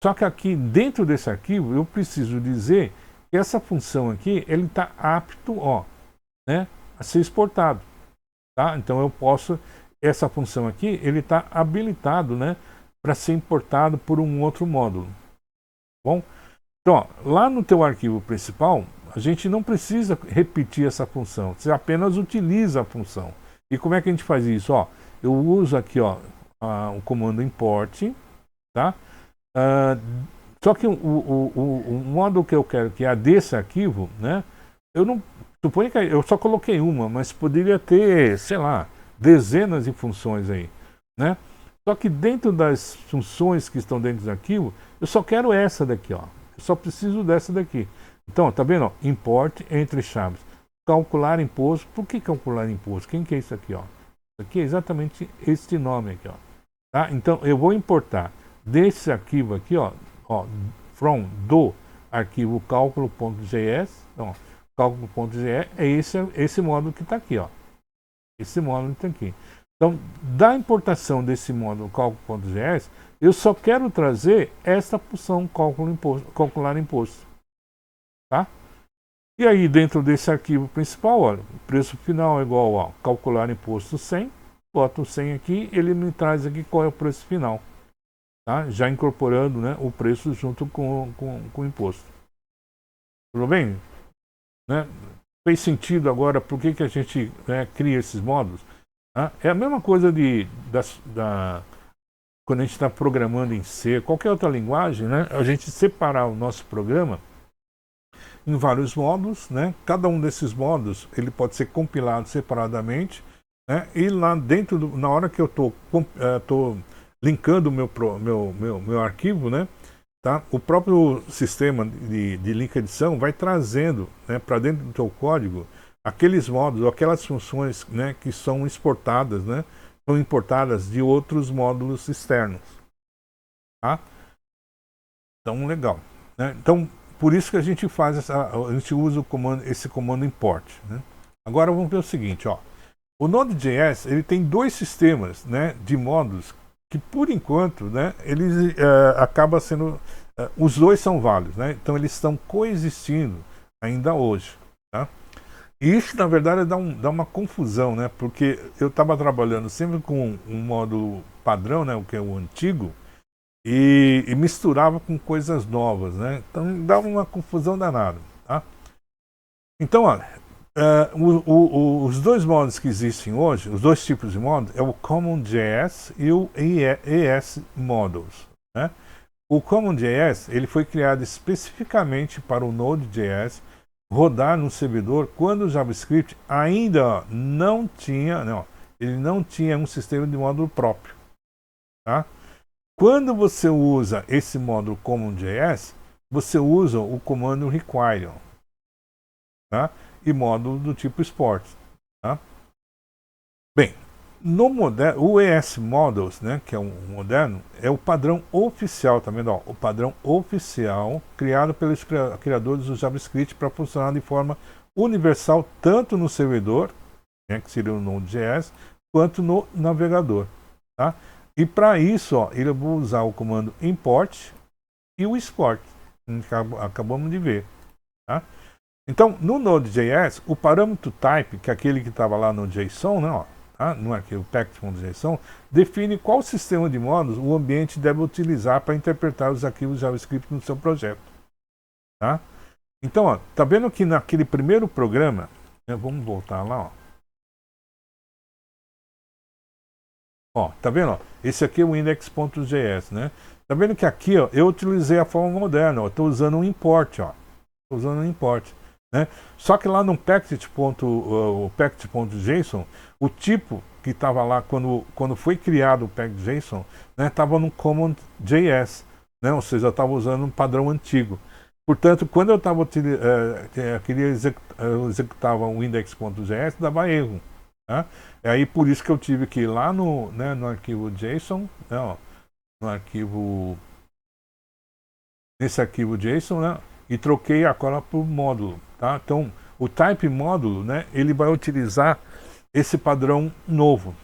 Speaker 1: Só que aqui dentro desse arquivo eu preciso dizer que essa função aqui ele está apto, ó, né, a ser exportado. Tá? Então eu posso, essa função aqui ele está habilitado, né, para ser importado por um outro módulo. Bom? Então, ó, lá no teu arquivo principal, a gente não precisa repetir essa função, você apenas utiliza a função. E como é que a gente faz isso? Ó, eu uso aqui, ó, o comando import, tá? Só que o modo que eu quero que é desse arquivo, né? Eu não suponho que eu só coloquei uma, mas poderia ter, sei lá, dezenas de funções aí, né? Só que dentro das funções que estão dentro do arquivo, eu só quero essa daqui, ó. Eu só preciso dessa daqui. Então, tá vendo? Ó, import entre chaves. Calcular imposto. Por que calcular imposto? Quem que é isso aqui, ó? Isso aqui é exatamente este nome aqui, ó. Tá? Então, eu vou importar desse arquivo aqui, ó, from do arquivo cálculo.gs. Então, cálculo.ge é esse módulo que está aqui, ó. Esse módulo que está aqui. Então, da importação desse módulo cálculo.gs, eu só quero trazer esta função calcular imposto. Tá? E aí, dentro desse arquivo principal, olha, o preço final é igual a calcular imposto 100. Boto o 100 aqui, ele me traz aqui qual é o preço final. Tá? Já incorporando, né, o preço junto com o imposto. Tudo bem? Né? Fez sentido agora por que a gente, né, cria esses módulos? Tá? É a mesma coisa quando a gente está programando em C, qualquer outra linguagem, né, a gente separar o nosso programa em vários módulos, né? Cada um desses módulos ele pode ser compilado separadamente, né? E lá dentro, na hora que eu estou linkando o meu arquivo, né? Tá? O próprio sistema de link edição vai trazendo, né, para dentro do teu código aqueles módulos, aquelas funções, né, que são exportadas, né? São importadas de outros módulos externos. Tá? Então, legal. Né? Então, por isso que a gente faz a gente usa esse comando import. Né? Agora vamos ver o seguinte, ó. O Node.js ele tem dois sistemas, né, de módulos que por enquanto, né, eles acaba sendo os dois são válidos, né? Então eles estão coexistindo ainda hoje, tá? E isso na verdade dá uma confusão, né? Porque eu estava trabalhando sempre com um módulo padrão, né, o que é o antigo. E misturava com coisas novas, né? Então dava uma confusão danada, tá? Então, olha, os dois modos que existem hoje, os dois tipos de modos, é o CommonJS e o ES Modules, né? O CommonJS ele foi criado especificamente para o Node.js rodar no servidor quando o JavaScript ainda não tinha, ele não tinha um sistema de módulo próprio, tá? Quando você usa esse módulo CommonJS, você usa o comando require, tá? E módulo do tipo export. Tá? Bem, o ES Modules, né, que é o moderno, é o padrão oficial, tá vendo? Ó, o padrão oficial criado pelos criadores do JavaScript para funcionar de forma universal tanto no servidor, né, que seria o Node.js, quanto no navegador. Tá? E para isso, ó, eu vou usar o comando import e o export. Acabamos de ver. Tá? Então, no Node.js, o parâmetro type, que é aquele que estava lá no JSON, né, ó, tá? No arquivo package.json, define qual sistema de módulos o ambiente deve utilizar para interpretar os arquivos JavaScript no seu projeto. Tá? Então, ó, tá vendo que naquele primeiro programa, né, vamos voltar lá, ó. Ó, tá vendo? Ó? Esse aqui é o index.js, né? Tá vendo que aqui, ó, eu utilizei a forma moderna, ó. Tô usando um import, ó. Tô usando um import, né? Só que lá no package.json, o tipo que estava lá quando foi criado o package.json, né, estava no common.js, né? Ou seja, eu estava usando um padrão antigo. Portanto, quando eu executava o index.js, dava erro. Né? É aí por isso que eu tive que ir lá no arquivo JSON, né, ó, nesse arquivo JSON, né, e troquei a cola por módulo. Tá? Então, o type módulo, né, ele vai utilizar esse padrão novo.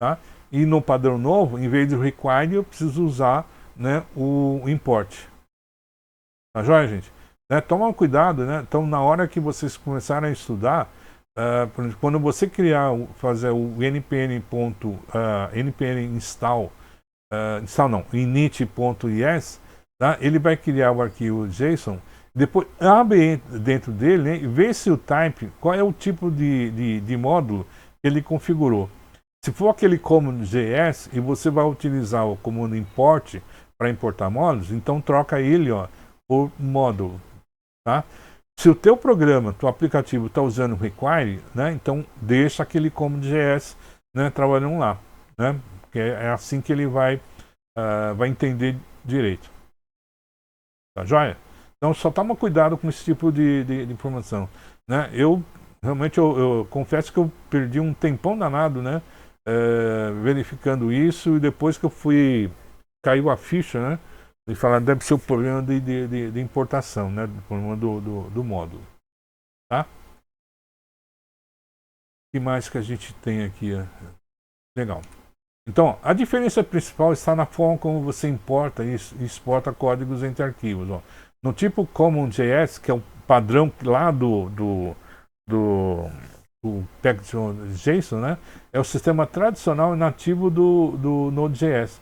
Speaker 1: Tá? E no padrão novo, em vez de require, eu preciso usar, né, o import. Tá joia, gente? Né, toma cuidado, né? Então, na hora que vocês começarem a estudar, quando você fazer o npm install, init.is, tá? Ele vai criar o arquivo JSON, depois abre dentro dele, né, e vê se o type, qual é o tipo de módulo que ele configurou. Se for aquele comando JS e você vai utilizar o comando import para importar módulos, então troca ele, ó, por módulo, tá? Se o teu programa, teu aplicativo está usando require, né, então deixa aquele comando JS, né, trabalhando lá, né? Porque é assim que ele vai entender direito. Tá joia? Então só toma cuidado com esse tipo de informação, né? Eu realmente eu confesso que eu perdi um tempão danado, né? Verificando isso, e depois que eu fui, caiu a ficha, né? E falar deve ser o problema de importação, né? O problema do módulo, tá? O que mais que a gente tem aqui? Legal. Então, a diferença principal está na forma como você importa e exporta códigos entre arquivos. Ó. No tipo CommonJS, que é o padrão lá do package.json, né? É o sistema tradicional e nativo do Node.js.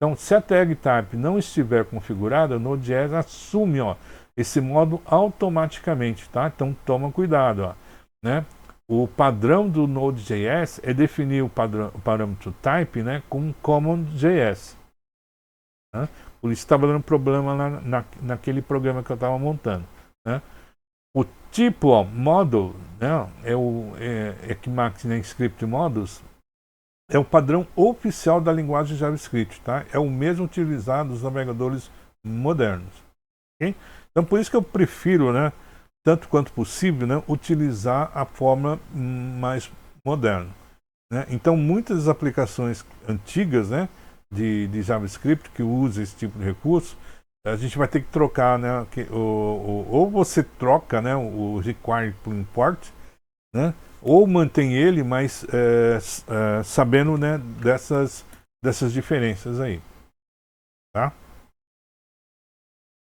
Speaker 1: Então, se a tag type não estiver configurada, o Node.js assume, ó, esse modo automaticamente, tá? Então, toma cuidado, ó, né? O padrão do Node.js é definir o parâmetro type, né, com CommonJS. Né? Por isso estava dando problema naquele programa que eu estava montando. Né? O tipo, ó, model, né, é o Ecmax, né, Script Models, é o padrão oficial da linguagem JavaScript. Tá? É o mesmo utilizado nos navegadores modernos. Okay? Então, por isso que eu prefiro, né, tanto quanto possível, né, utilizar a forma mais moderna. Né? Então, muitas das aplicações antigas, né, de JavaScript que usam esse tipo de recurso, a gente vai ter que trocar, né, ou você troca, né, o require por import, né, ou mantém ele, mas sabendo, né, dessas diferenças aí. Tá?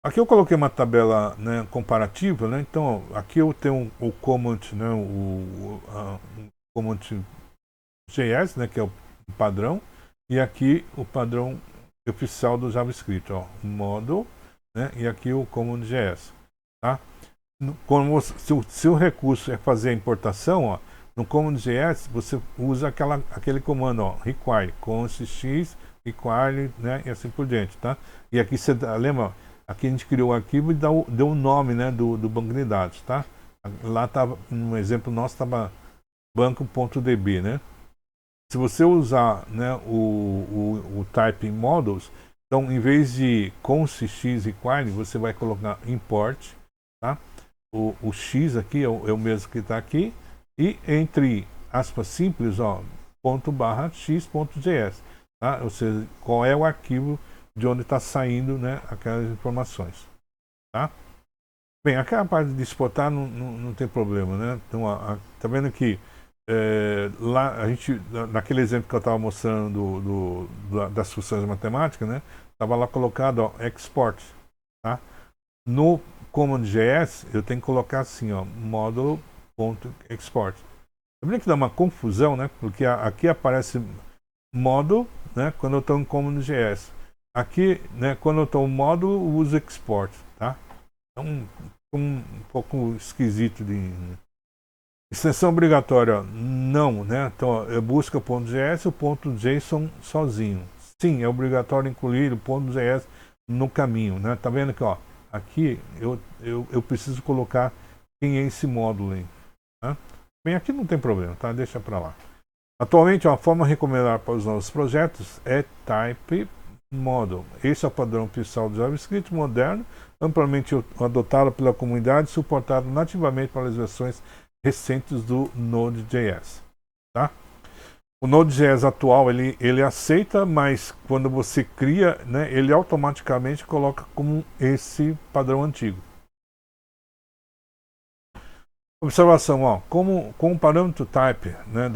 Speaker 1: Aqui eu coloquei uma tabela, né, comparativa, né? Então aqui eu tenho o command, né, o command JS, né, que é o padrão, e aqui o padrão oficial do JavaScript, ó, o model, né, e aqui o command JS, tá? Quando se o recurso é fazer a importação, ó, no command JS você usa aquele comando, ó, require, const x, require, né, e assim por diante, tá? E aqui você lembra, ó, aqui a gente criou o arquivo e deu o nome, né, do banco de dados, tá? Lá estava, no exemplo nosso, estava banco.db, né? Se você usar, né, o type models, então em vez de const x require, você vai colocar import, tá? O x aqui é o mesmo que está aqui, e entre aspas simples, ó, ./x.js, tá? Ou seja, qual é o arquivo de onde está saindo, né, aquelas informações, tá? Bem, aquela parte de exportar não tem problema, né? Então, tá vendo que lá a gente, naquele exemplo que eu estava mostrando das funções matemáticas, né? Estava lá colocado, ó, export, tá? No CommonJS eu tenho que colocar assim, ó, model.export. Tá vendo que dá uma confusão, né? Porque aqui aparece model, né, quando eu estou em CommonJS. Aqui, né, quando eu estou no módulo, eu uso export, tá? Então, um pouco esquisito de... Extensão obrigatória, não, né? Então, eu busco o .js e o .json sozinho. Sim, é obrigatório incluir o .js no caminho, né? Tá vendo que, ó, aqui eu preciso colocar quem é esse módulo aí, né? Bem, aqui não tem problema, tá? Deixa pra lá. Atualmente, a forma recomendada para os novos projetos é Type Model. Esse é o padrão oficial do JavaScript moderno, amplamente adotado pela comunidade e suportado nativamente pelas versões recentes do Node.js. Tá? O Node.js atual ele aceita, mas quando você cria, né, ele automaticamente coloca como esse padrão antigo. Observação, ó, com o parâmetro type, né,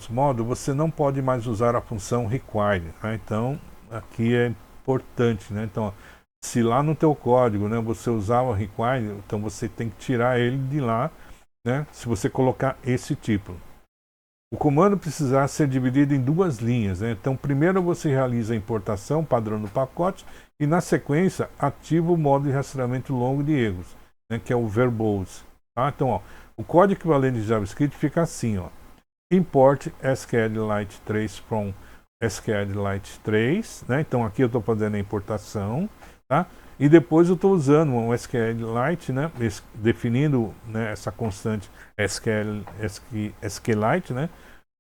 Speaker 1: model, você não pode mais usar a função require, né? Então aqui é importante, né? Então, ó, se lá no teu código, né, você usava require, então você tem que tirar ele de lá, né, se você colocar esse tipo. O comando precisará ser dividido em duas linhas, né? Então primeiro você realiza a importação padrão do pacote e na sequência ativa o modo de rastreamento longo de erros, né, que é o verbose, tá? Então, ó, o código equivalente de JavaScript fica assim, ó. import SQLite 3 from SQLite 3, né? Então aqui eu estou fazendo a importação, tá? E depois eu estou usando um SQLite, né? Definindo, né, essa constante SQLite, né?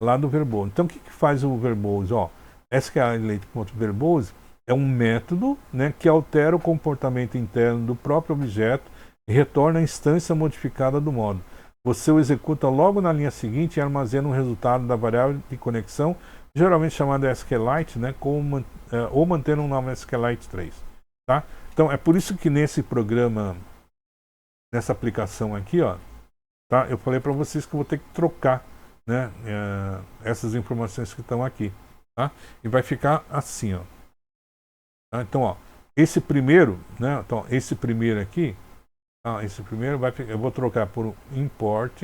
Speaker 1: Lá do verbose. Então o que faz o verbose? Ó, SQLite.verbose é um método, né, que altera o comportamento interno do próprio objeto e retorna a instância modificada do módulo. Você o executa logo na linha seguinte e armazena o resultado da variável de conexão, geralmente chamada SQLite, né, ou mantendo um nome SQLite 3. Tá? Então é por isso que nesse programa, nessa aplicação aqui, ó, tá, eu falei para vocês que eu vou ter que trocar, né, essas informações que estão aqui. Tá? E vai ficar assim, ó. Tá? Então, ó, esse primeiro, né, então, esse primeiro aqui, esse primeiro vai ficar, eu vou trocar por import,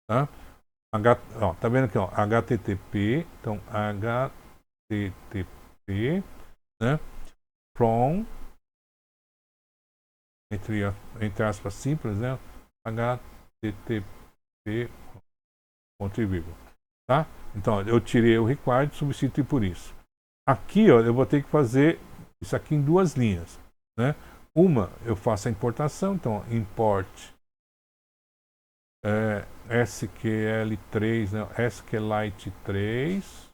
Speaker 1: tá? Ó, tá vendo aqui, ó, HTTP, então HTTP, né, from, entre aspas simples, né, HTTP, ponto e vírgula, tá? Então, ó, eu tirei o required e substituí por isso. Aqui, ó, eu vou ter que fazer isso aqui em duas linhas, né? Uma, eu faço a importação, então import SQL3, né? SQLite 3,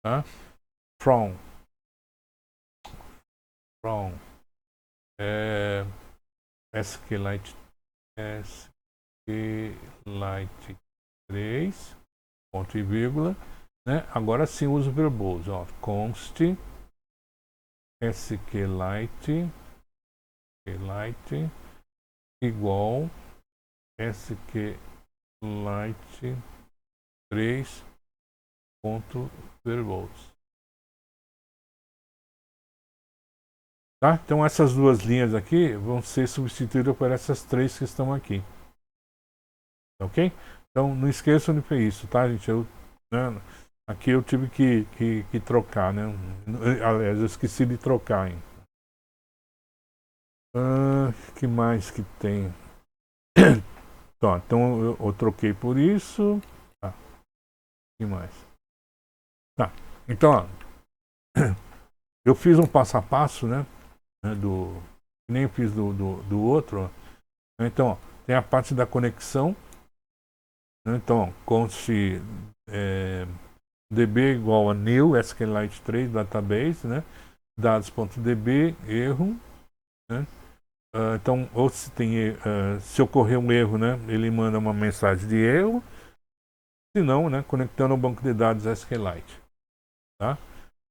Speaker 1: tá? From SQLite 3, ponto e vírgula, né? Agora sim uso o verbose, ó, const SQLite igual SQLite 3 ponto verbose. Tá? Então essas duas linhas aqui vão ser substituídas por essas três que estão aqui. Ok? Então não esqueçam de fazer isso, tá, gente? Né, aqui eu tive que trocar, né? Aliás, eu esqueci de trocar, hein? Que mais que tem? Tá, então eu troquei por isso. Tá. Que mais? Tá. Então, ó, eu fiz um passo a passo, né? Nem eu fiz do outro. Ó. Então, ó, tem a parte da conexão. Né? Então, const db igual a new SQLite 3 database, né? Dados.db erro, né? Então, ou se tem se ocorrer um erro, né, ele manda uma mensagem de erro, se não, né, conectando ao banco de dados SQLite, tá?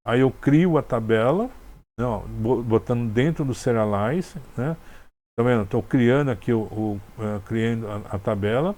Speaker 1: Aí eu crio a tabela, né, ó, botando dentro do Serialize, né? Tá vendo? Estou criando aqui criando a tabela,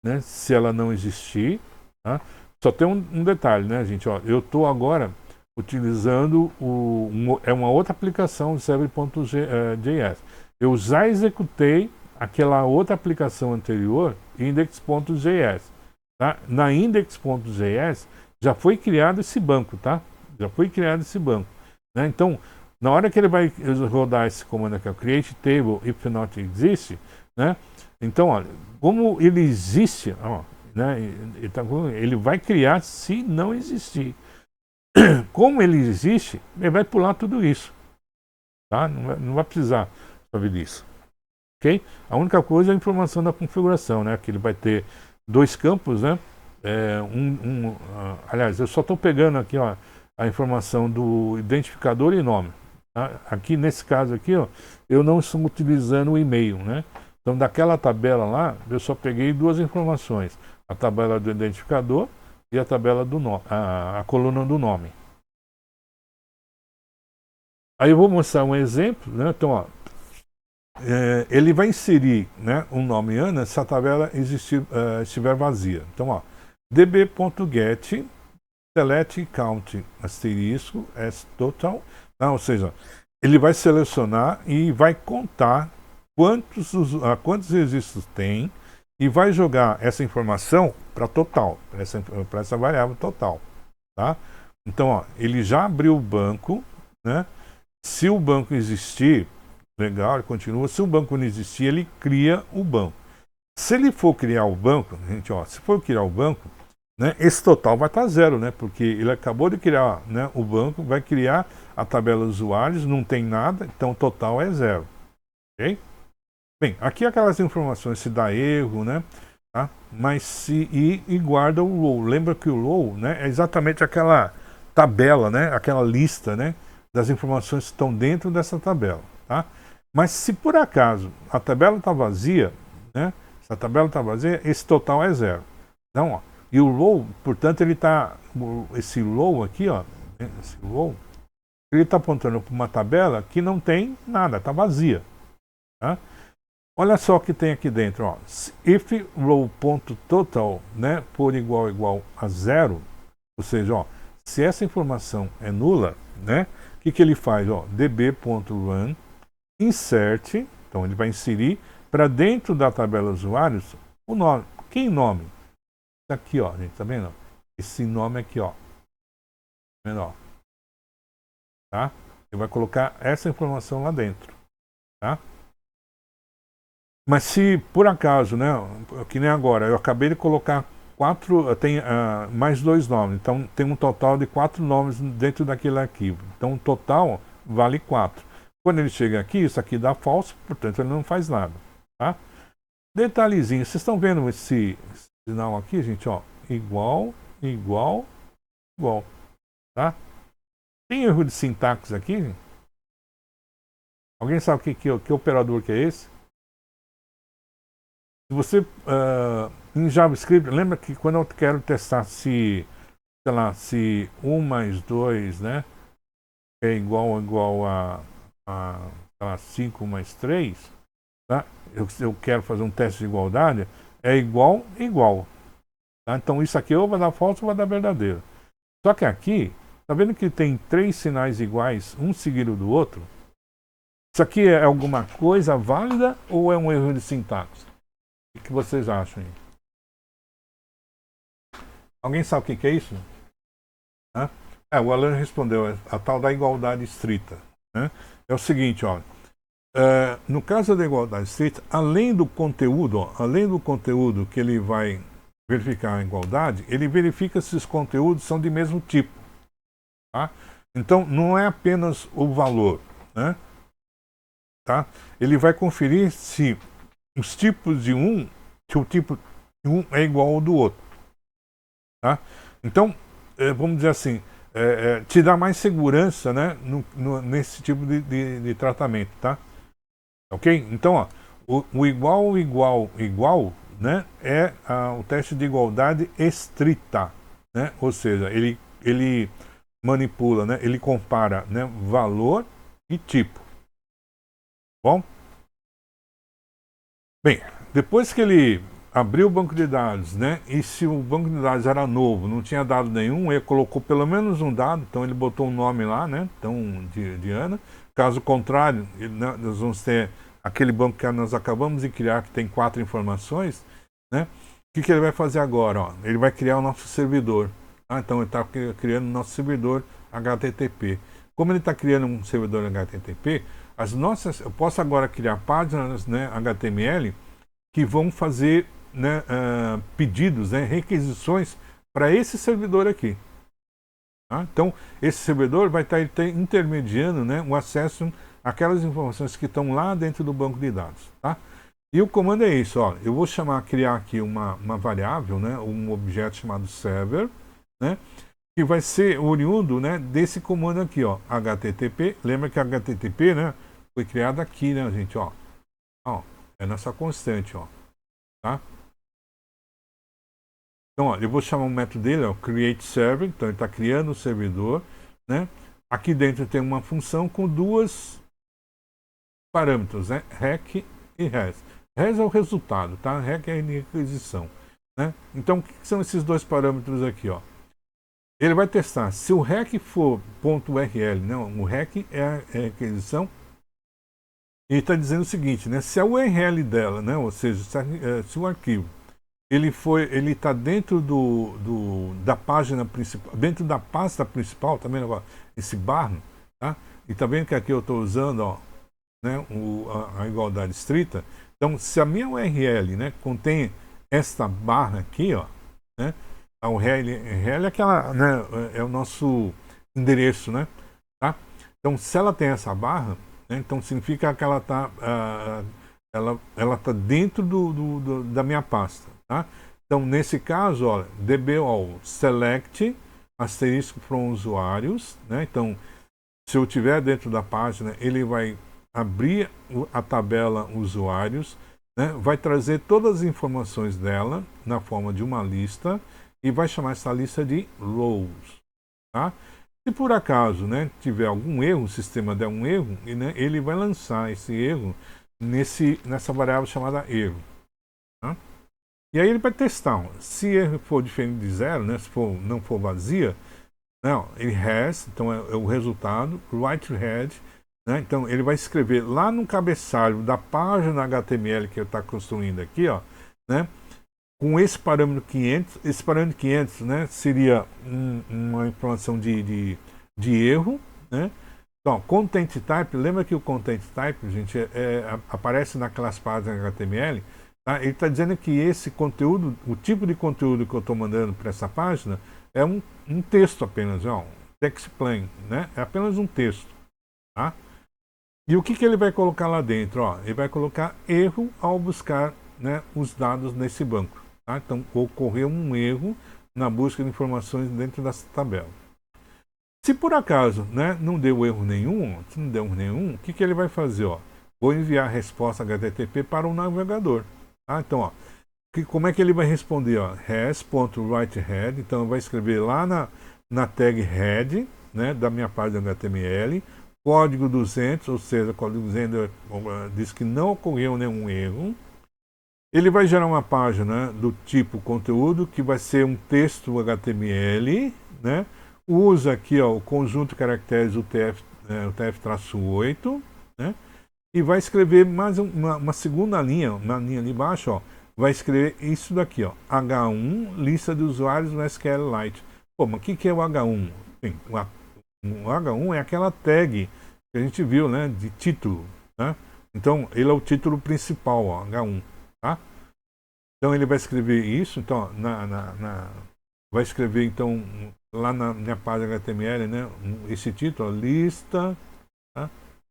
Speaker 1: né? Se ela não existir, tá? Só tem um detalhe, né, gente? Ó, eu estou agora utilizando uma outra aplicação, server.js. Eu já executei aquela outra aplicação anterior, index.js. Tá? Na index.js já foi criado esse banco, tá? Já foi criado esse banco. Né? Então, na hora que ele vai rodar esse comando aqui, create table if not exist, né? Então, olha, como ele existe, ó, né? Ele vai criar se não existir. Como ele existe, ele vai pular tudo isso. Tá? Não vai precisar saber disso. Ok? A única coisa é a informação da configuração, né? Que ele vai ter dois campos, né? Aliás, eu só estou pegando aqui, ó, a informação do identificador e nome. Tá? Aqui nesse caso aqui, ó, eu não estou utilizando o e-mail, né? Então daquela tabela lá, eu só peguei duas informações: a tabela do identificador e a tabela do nome, a coluna do nome. Aí eu vou mostrar um exemplo, né? Então, ó, ele vai inserir, né, um nome Ana se a tabela estiver vazia. Então, ó, db.get select count asterisco as total, ou seja, ele vai selecionar e vai contar quantos registros tem e vai jogar essa informação para total, para essa variável total, tá? Então, ó, ele já abriu o banco, né? Se o banco existir, legal, ele continua. Se o banco não existir, ele cria o banco. Se ele for criar o banco, gente, ó, se for criar o banco, né, esse total vai estar zero, né? Porque ele acabou de criar, né, o banco, vai criar a tabela usuários, não tem nada, então o total é zero. Ok? Bem, aqui aquelas informações se dá erro, né? Tá? Mas se e guarda o row. Lembra que o row, né, é exatamente aquela tabela, né? Aquela lista, né, das informações que estão dentro dessa tabela, tá? Mas se por acaso a tabela está vazia, né? Se a tabela está vazia, esse total é zero. Então, ó, e o row, portanto, ele está, esse row aqui, ó, esse row, ele está apontando para uma tabela que não tem nada, está vazia, tá? Olha só o que tem aqui dentro, ó. If row.total, né, for igual a zero, ou seja, ó, se essa informação é nula, né, o que ele faz, ó, db.run insert, então ele vai inserir para dentro da tabela usuários o nome. Que nome? Isso aqui, ó, gente, tá vendo? Esse nome aqui, ó. Tá vendo, ó? Tá? Ele vai colocar essa informação lá dentro, tá? Mas se por acaso, né, que nem agora, eu acabei de colocar tem mais 2 nomes, então tem um total de 4 nomes dentro daquele arquivo. Então o total vale 4. Quando ele chega aqui, isso aqui dá falso, portanto ele não faz nada, tá? Detalhezinho, vocês estão vendo esse sinal aqui, gente, ó, igual, igual, igual, tá? Tem erro de sintaxe aqui? Alguém sabe que operador que é esse? Se você, em JavaScript, lembra que quando eu quero testar se, sei lá, se 1 mais 2, né, é igual a 5 mais 3, tá? Eu quero fazer um teste de igualdade, é igual, igual. Tá? Então isso aqui ou vai dar falso ou vai dar verdadeiro. Só que aqui, tá vendo que tem 3 sinais iguais, um seguido do outro? Isso aqui é alguma coisa válida ou é um erro de sintaxe? O que vocês acham aí? Alguém sabe o que é isso? O Alan respondeu, é a tal da igualdade estrita. Né? É o seguinte, ó, no caso da igualdade estrita, além do conteúdo que ele vai verificar a igualdade, ele verifica se os conteúdos são de mesmo tipo. Tá? Então, não é apenas o valor, né? Tá? Ele vai conferir se os tipos de se o tipo de um é igual ao do outro. Tá? Então, vamos dizer assim, te dá mais segurança, né, nesse tipo de tratamento, tá? Ok? Então, ó, o igual, igual, igual, né, é o teste de igualdade estrita, né? Ou seja, ele manipula, né, ele compara, né, valor e tipo. Bom? Bem, depois que ele abriu o banco de dados, né, e se o banco de dados era novo, não tinha dado nenhum, ele colocou pelo menos um dado, então ele botou um nome lá, né, então, de Ana. Caso contrário, nós vamos ter aquele banco que nós acabamos de criar, que tem 4 informações, né? O que ele vai fazer agora? Ó? Ele vai criar o nosso servidor. Então ele está criando o nosso servidor HTTP. Como ele está criando um servidor HTTP, eu posso agora criar páginas, né, HTML que vão fazer, né, pedidos, né, requisições para esse servidor aqui. Tá? Então, esse servidor vai estar intermediando, né, o acesso àquelas informações que estão lá dentro do banco de dados. Tá? E o comando é isso, ó, eu vou criar aqui uma variável, né, um objeto chamado server, né, que vai ser oriundo, né, desse comando aqui, ó, HTTP. Lembra que HTTP, né, foi criado aqui, né, gente, ó. É nessa constante, ó, tá? Então, ó, eu vou chamar o método dele, ó, create server. Então ele está criando o servidor, né? Aqui dentro tem uma função com 2 parâmetros, né, rec e res. Res é o resultado, tá? Rec é a requisição, né? Então o que são esses 2 parâmetros aqui, ó? Ele vai testar se o rec for .url, não, o rec é a requisição. Ele está dizendo o seguinte, né? Se a URL dela, né, ou seja, se o arquivo ele está dentro da página principal, dentro da pasta principal, tá vendo agora? Esse barra, tá? E tá vendo que aqui eu estou usando, ó, né, a igualdade estrita. Então, se a minha URL, né, contém esta barra aqui, ó, né, a URL é aquela, né, é o nosso endereço, né, tá? Então, se ela tem essa barra, né, então significa que ela está ela tá dentro da minha pasta, tá? Então, nesse caso, ó, dball select asterisco from usuários, né? Então, se eu tiver dentro da página, ele vai abrir a tabela usuários, né? Vai trazer todas as informações dela na forma de uma lista e vai chamar essa lista de rows, tá? Se por acaso, né, tiver algum erro, o sistema der um erro, né, ele vai lançar esse erro nessa variável chamada erro, tá? E aí ele vai testar. Se erro for diferente de zero, né, se não for vazia, não, ele has, então é o resultado, write head, né, então ele vai escrever lá no cabeçalho da página HTML que ele está construindo aqui, ó, né, com esse parâmetro 500. Esse parâmetro 500, né, seria uma informação de erro, né. Então, content type, lembra que o content type, gente, aparece naquelas páginas HTML, tá? Ele está dizendo que esse conteúdo, o tipo de conteúdo que eu estou mandando para essa página é um texto apenas, ó, text plain, né? É apenas um texto, tá? E o que ele vai colocar lá dentro? Ó, ele vai colocar erro ao buscar, né, os dados nesse banco, tá? Então, ocorreu um erro na busca de informações dentro dessa tabela. Se por acaso, né, não deu erro nenhum, se não deu erro nenhum, o que ele vai fazer? Ó? Vou enviar a resposta HTTP para o navegador. Tá? Então, ó, como é que ele vai responder? Has.writeHead, então vai escrever lá na tag head, né, da minha página HTML, código 200, ou seja, código 200 diz que não ocorreu nenhum erro. Ele vai gerar uma página do tipo conteúdo, que vai ser um texto HTML, né? Usa aqui, ó, o conjunto de caracteres UTF-8, né? E vai escrever mais uma segunda linha, uma linha ali embaixo, ó, vai escrever isso daqui, ó, H1, lista de usuários no SQLite. Pô, mas o que é o H1? Sim, o H1 é aquela tag que a gente viu, né, de título, né? Então, ele é o título principal, ó, H1, tá? Então, ele vai escrever isso, então, vai escrever, então, lá na minha página HTML, né, esse título, ó, lista, tá,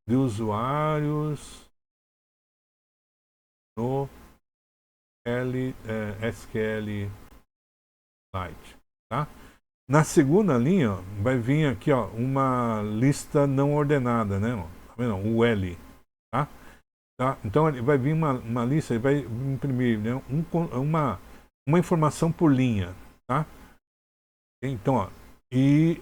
Speaker 1: de usuários no SQLite, tá? Na segunda linha, ó, vai vir aqui, ó, uma lista não ordenada, né? Ó, tá vendo? O L, tá? Tá? Então ele vai vir uma lista, ele vai imprimir, né, uma informação por linha, tá? Então, ó, e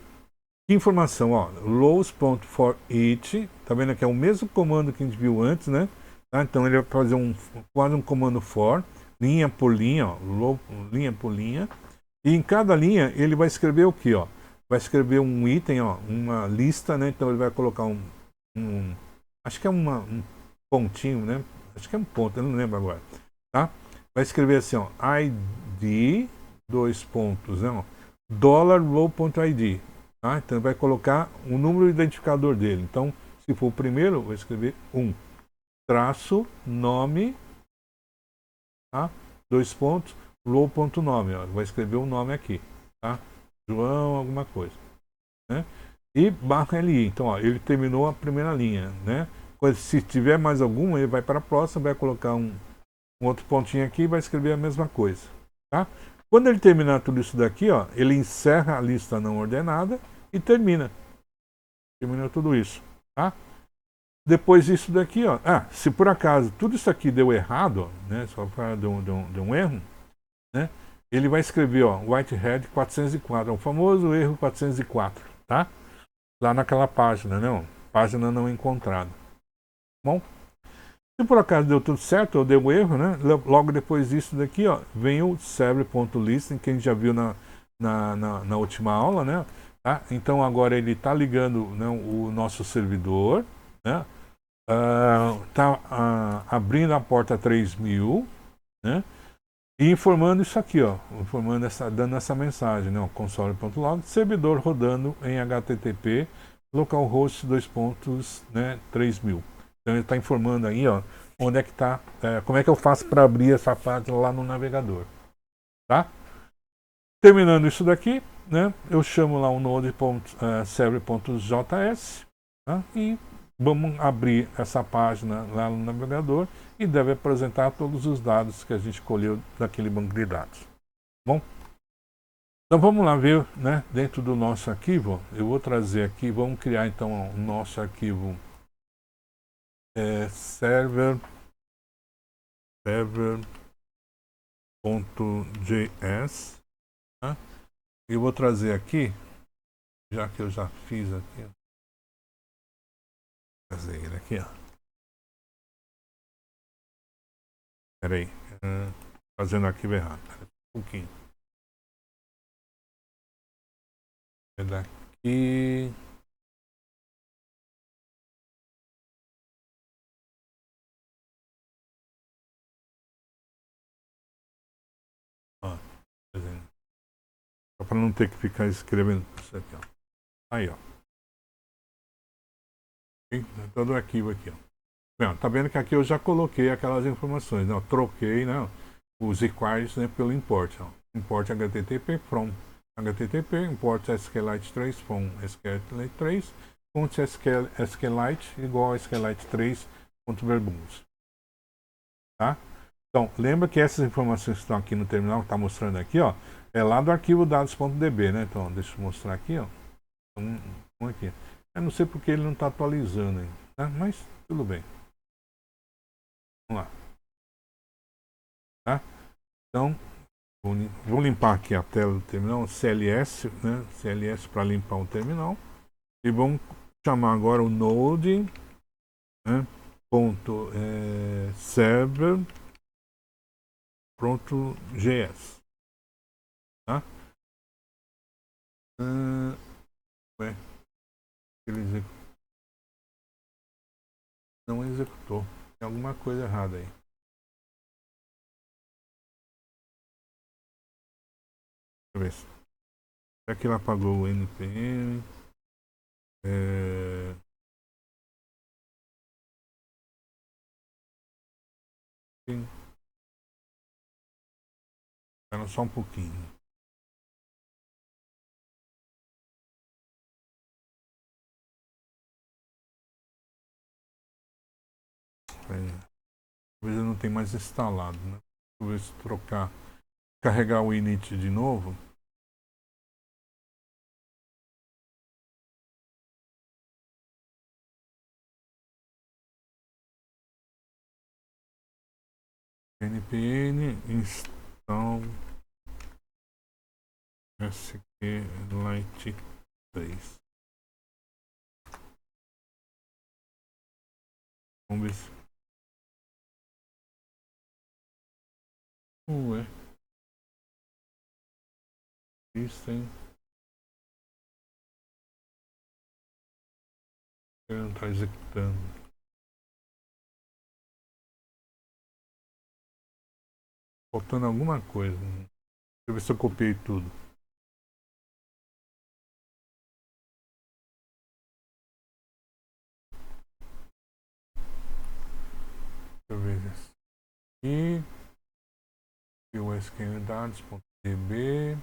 Speaker 1: que informação, ó, rows.forEach, tá vendo que é o mesmo comando que a gente viu antes, né? Tá? Então ele vai fazer quase um comando for, linha por linha, ó, linha por linha, e em cada linha ele vai escrever o que, ó? Vai escrever um item, ó, uma lista, né? Então ele vai colocar acho que é um pontinho, né? Acho que é um ponto, eu não lembro agora, tá? Vai escrever assim, ó, ID, dois pontos, né? $row.id, tá? Então vai colocar o número identificador dele. Então, se for o primeiro, vou escrever 1, traço, nome, tá? Dois pontos, row.nome, ó. Vai escrever o nome aqui, tá? João, alguma coisa, né? E /li. Então, ó, ele terminou a primeira linha, né? Se tiver mais alguma, ele vai para a próxima, vai colocar um outro pontinho aqui e vai escrever a mesma coisa, tá? Quando ele terminar tudo isso daqui, ó, ele encerra a lista não ordenada e termina tudo isso, tá? Depois disso daqui, ó, se por acaso tudo isso aqui deu errado, ó, né, só para de um erro, né, ele vai escrever, ó, Whitehead 404, é o famoso erro 404, tá? Lá naquela página, né, ó, página não encontrada. Bom, se por acaso deu tudo certo ou deu erro, né, logo depois disso daqui, ó, vem o server.listen, que a gente já viu na última aula, né? Tá? Então agora ele está ligando, né, o nosso servidor, né? Abrindo a porta 3000, né? E informando isso aqui, ó, dando essa mensagem, né? Console.log, servidor rodando em HTTP localhost 2 pontos, né, 3000. Então ele está informando aí, ó, onde é que está, como é que eu faço para abrir essa página lá no navegador, tá? Terminando isso daqui, né, eu chamo lá o node.server.js, tá? E vamos abrir essa página lá no navegador e deve apresentar todos os dados que a gente colheu daquele banco de dados. Bom, então vamos lá ver, né, dentro do nosso arquivo. Eu vou trazer aqui, vamos criar então o nosso arquivo server.js, tá? Eu vou trazer aqui, já que eu já fiz aqui, vou trazer ele aqui, ó. Peraí, fazendo arquivo errado, um pouquinho. É daqui. Ó, só para não ter que ficar escrevendo isso aqui, ó. Aí, ó. Todo o arquivo aqui, ó. Não, tá vendo que aqui eu já coloquei aquelas informações, né? Eu troquei, né, os requires, né, pelo import. Ó. Import HTTP from HTTP, import SQLite 3 from SQLite 3, fonte SQLite igual a SQLite 3.verbose. Tá? Então, lembra que essas informações que estão aqui no terminal, que está mostrando aqui, ó, é lá do arquivo dados.db, né? Então, deixa eu mostrar aqui, ó. Aqui. Eu não sei porque ele não está atualizando ainda, tá? Mas tudo bem. Vamos lá. Tá? Então, vou limpar aqui a tela do terminal, CLS, né? CLS para limpar o terminal. E vamos chamar agora o node, né? Ponto, server.js. Tá? Ué, ele não executou. Tem alguma coisa errada aí. Deixa eu ver. Será que ele apagou o npm? Sim. Espera só um pouquinho. Talvez eu não tenha mais instalado, né? Deixa eu ver se trocar. Carregar o init de novo. npm install SQLite 3. Vamos ver se. Ué. Isso, hein? Ele não está executando. Faltando alguma coisa. Deixa eu ver se eu copiei tudo. Deixa eu ver isso. E o SQL dados.db,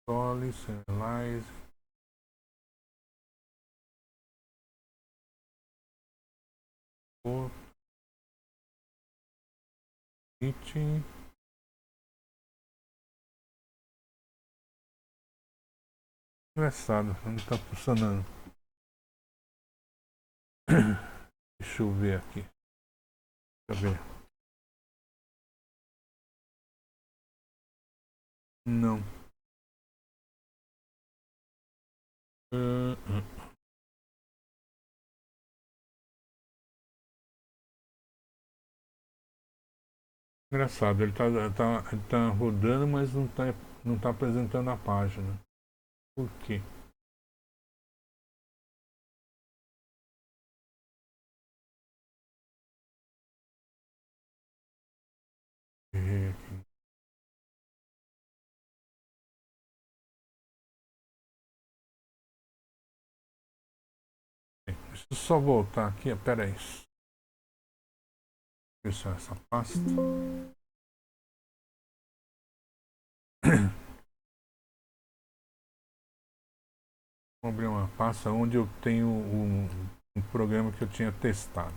Speaker 1: Solis, Analyze, it. Engraçado, não está funcionando. Deixa eu ver aqui. Deixa eu ver. Não. Engraçado, ele tá rodando, mas não tá apresentando a página. Por quê? eu só voltar aqui, pera aí. Fechar essa pasta. Vou abrir uma pasta onde eu tenho um programa que eu tinha testado.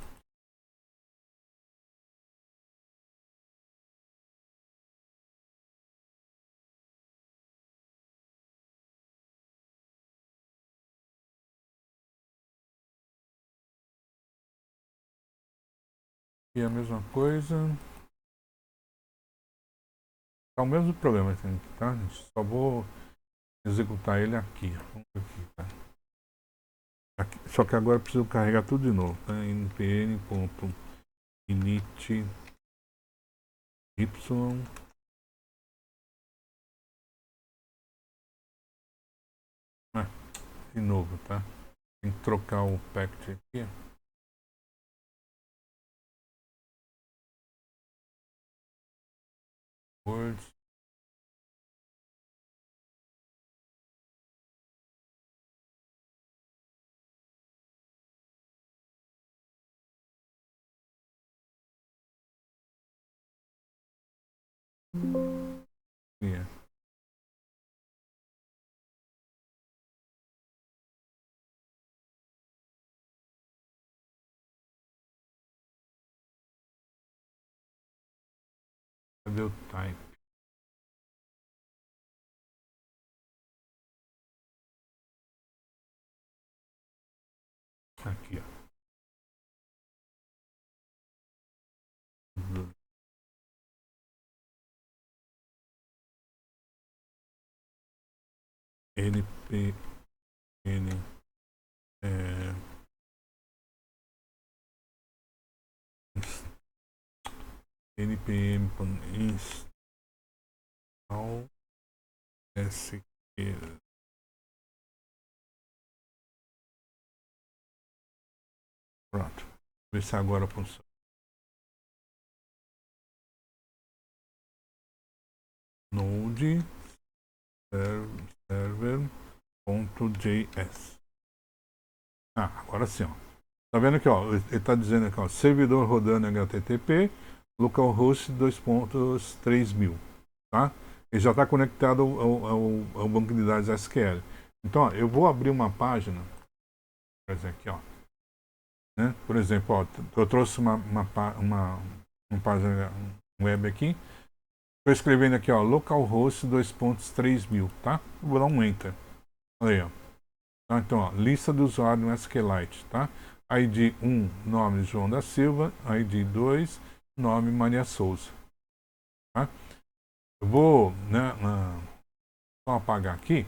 Speaker 1: E a mesma coisa. É o mesmo problema, assim, tá? Só vou executar ele aqui. Vamos ver aqui, tá? Aqui. Só que agora eu preciso carregar tudo de novo. Tá? npn.init y de novo, tá? Tem que trocar o packet aqui. Words. Yeah. Cadê o type? Aqui, ó. npn npm.install sql. Pronto. Ver se agora funciona. Node server.js. Agora sim, ó. Tá vendo aqui, ó? Ele tá dizendo aqui, ó, servidor rodando HTTP, localhost 2.3000, tá? Ele já está conectado ao banco de dados SQL. Então, ó, eu vou abrir uma página, por exemplo, aqui, ó. Né? Por exemplo, ó, eu trouxe uma página web aqui. Estou escrevendo aqui, ó, localhost 2.3000, tá? Vou dar um enter. Olha aí, ó. Tá? Então, ó, lista do usuário no SQLite, tá? ID 1, nome João da Silva. ID 2, nome Maria Souza. Tá? Eu vou, né, só apagar aqui.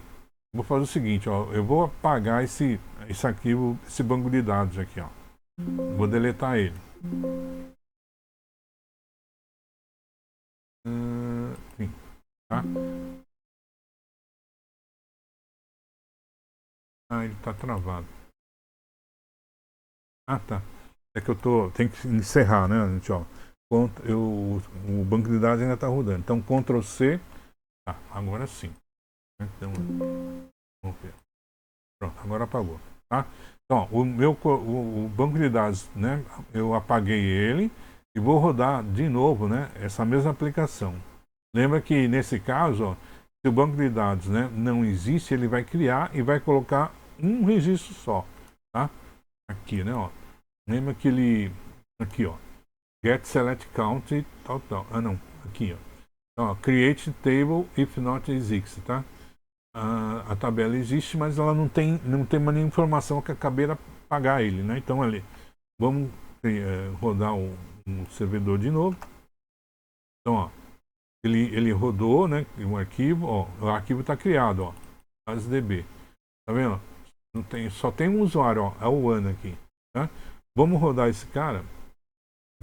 Speaker 1: Vou fazer o seguinte, ó. Eu vou apagar esse arquivo, esse banco de dados aqui, ó. Vou deletar ele. Sim, tá? Ele tá travado. Tá. É que tem que encerrar, né, gente, ó. O banco de dados ainda tá rodando. Então, Ctrl C. Tá, agora sim. Então, vamos ver. Pronto, agora apagou, tá? Então, o banco de dados, né, eu apaguei ele e vou rodar de novo, né, essa mesma aplicação. Lembra que nesse caso, ó, se o banco de dados, né, não existe, ele vai criar e vai colocar um registro só, tá? Aqui, né, ó. Lembra que ele aqui, ó, get select count tal. Não, aqui, ó. Então, ó, create table if not exist, tá? A tabela existe, mas ela não tem mais nenhuma informação que acabei de apagar ele, né? Então, ali, vamos rodar o servidor de novo. Então, ó, ele rodou, né? Um arquivo, ó, o arquivo está criado, ó, ASDB. Tá vendo? Só tem um usuário, ó, é o Ana aqui, tá? Vamos rodar esse cara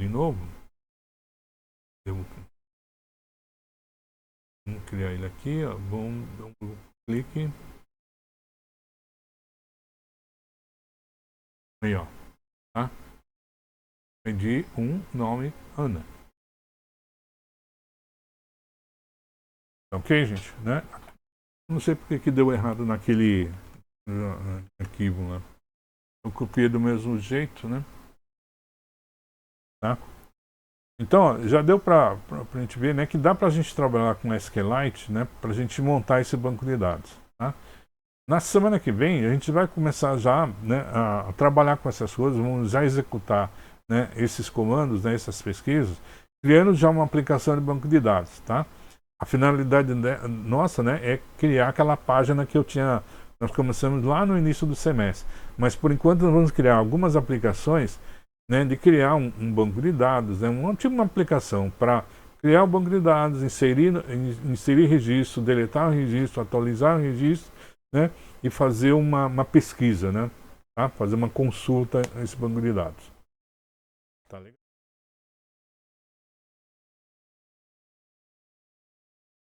Speaker 1: de novo. Vamos criar ele aqui, ó. Vamos dar um clique. Aí, ó, tá? Pedi nome Ana. Ok, gente, né? Não sei porque que deu errado naquele arquivo lá. Eu copiei do mesmo jeito, né? Tá? Então, ó, já deu para a gente ver, né, que dá para a gente trabalhar com SQLite, né, para a gente montar esse banco de dados. Tá? Na semana que vem, a gente vai começar já, né, a trabalhar com essas coisas, vamos já executar, né, esses comandos, né, essas pesquisas, criando já uma aplicação de banco de dados. Tá? A finalidade nossa, né, é criar aquela página que nós começamos lá no início do semestre. Mas por enquanto nós vamos criar algumas aplicações, né, de criar um banco de dados, né, tipo uma aplicação para criar um banco de dados, inserir registro, deletar o registro, atualizar o registro, né, e fazer uma pesquisa, né, tá? Fazer uma consulta a esse banco de dados. Tá legal?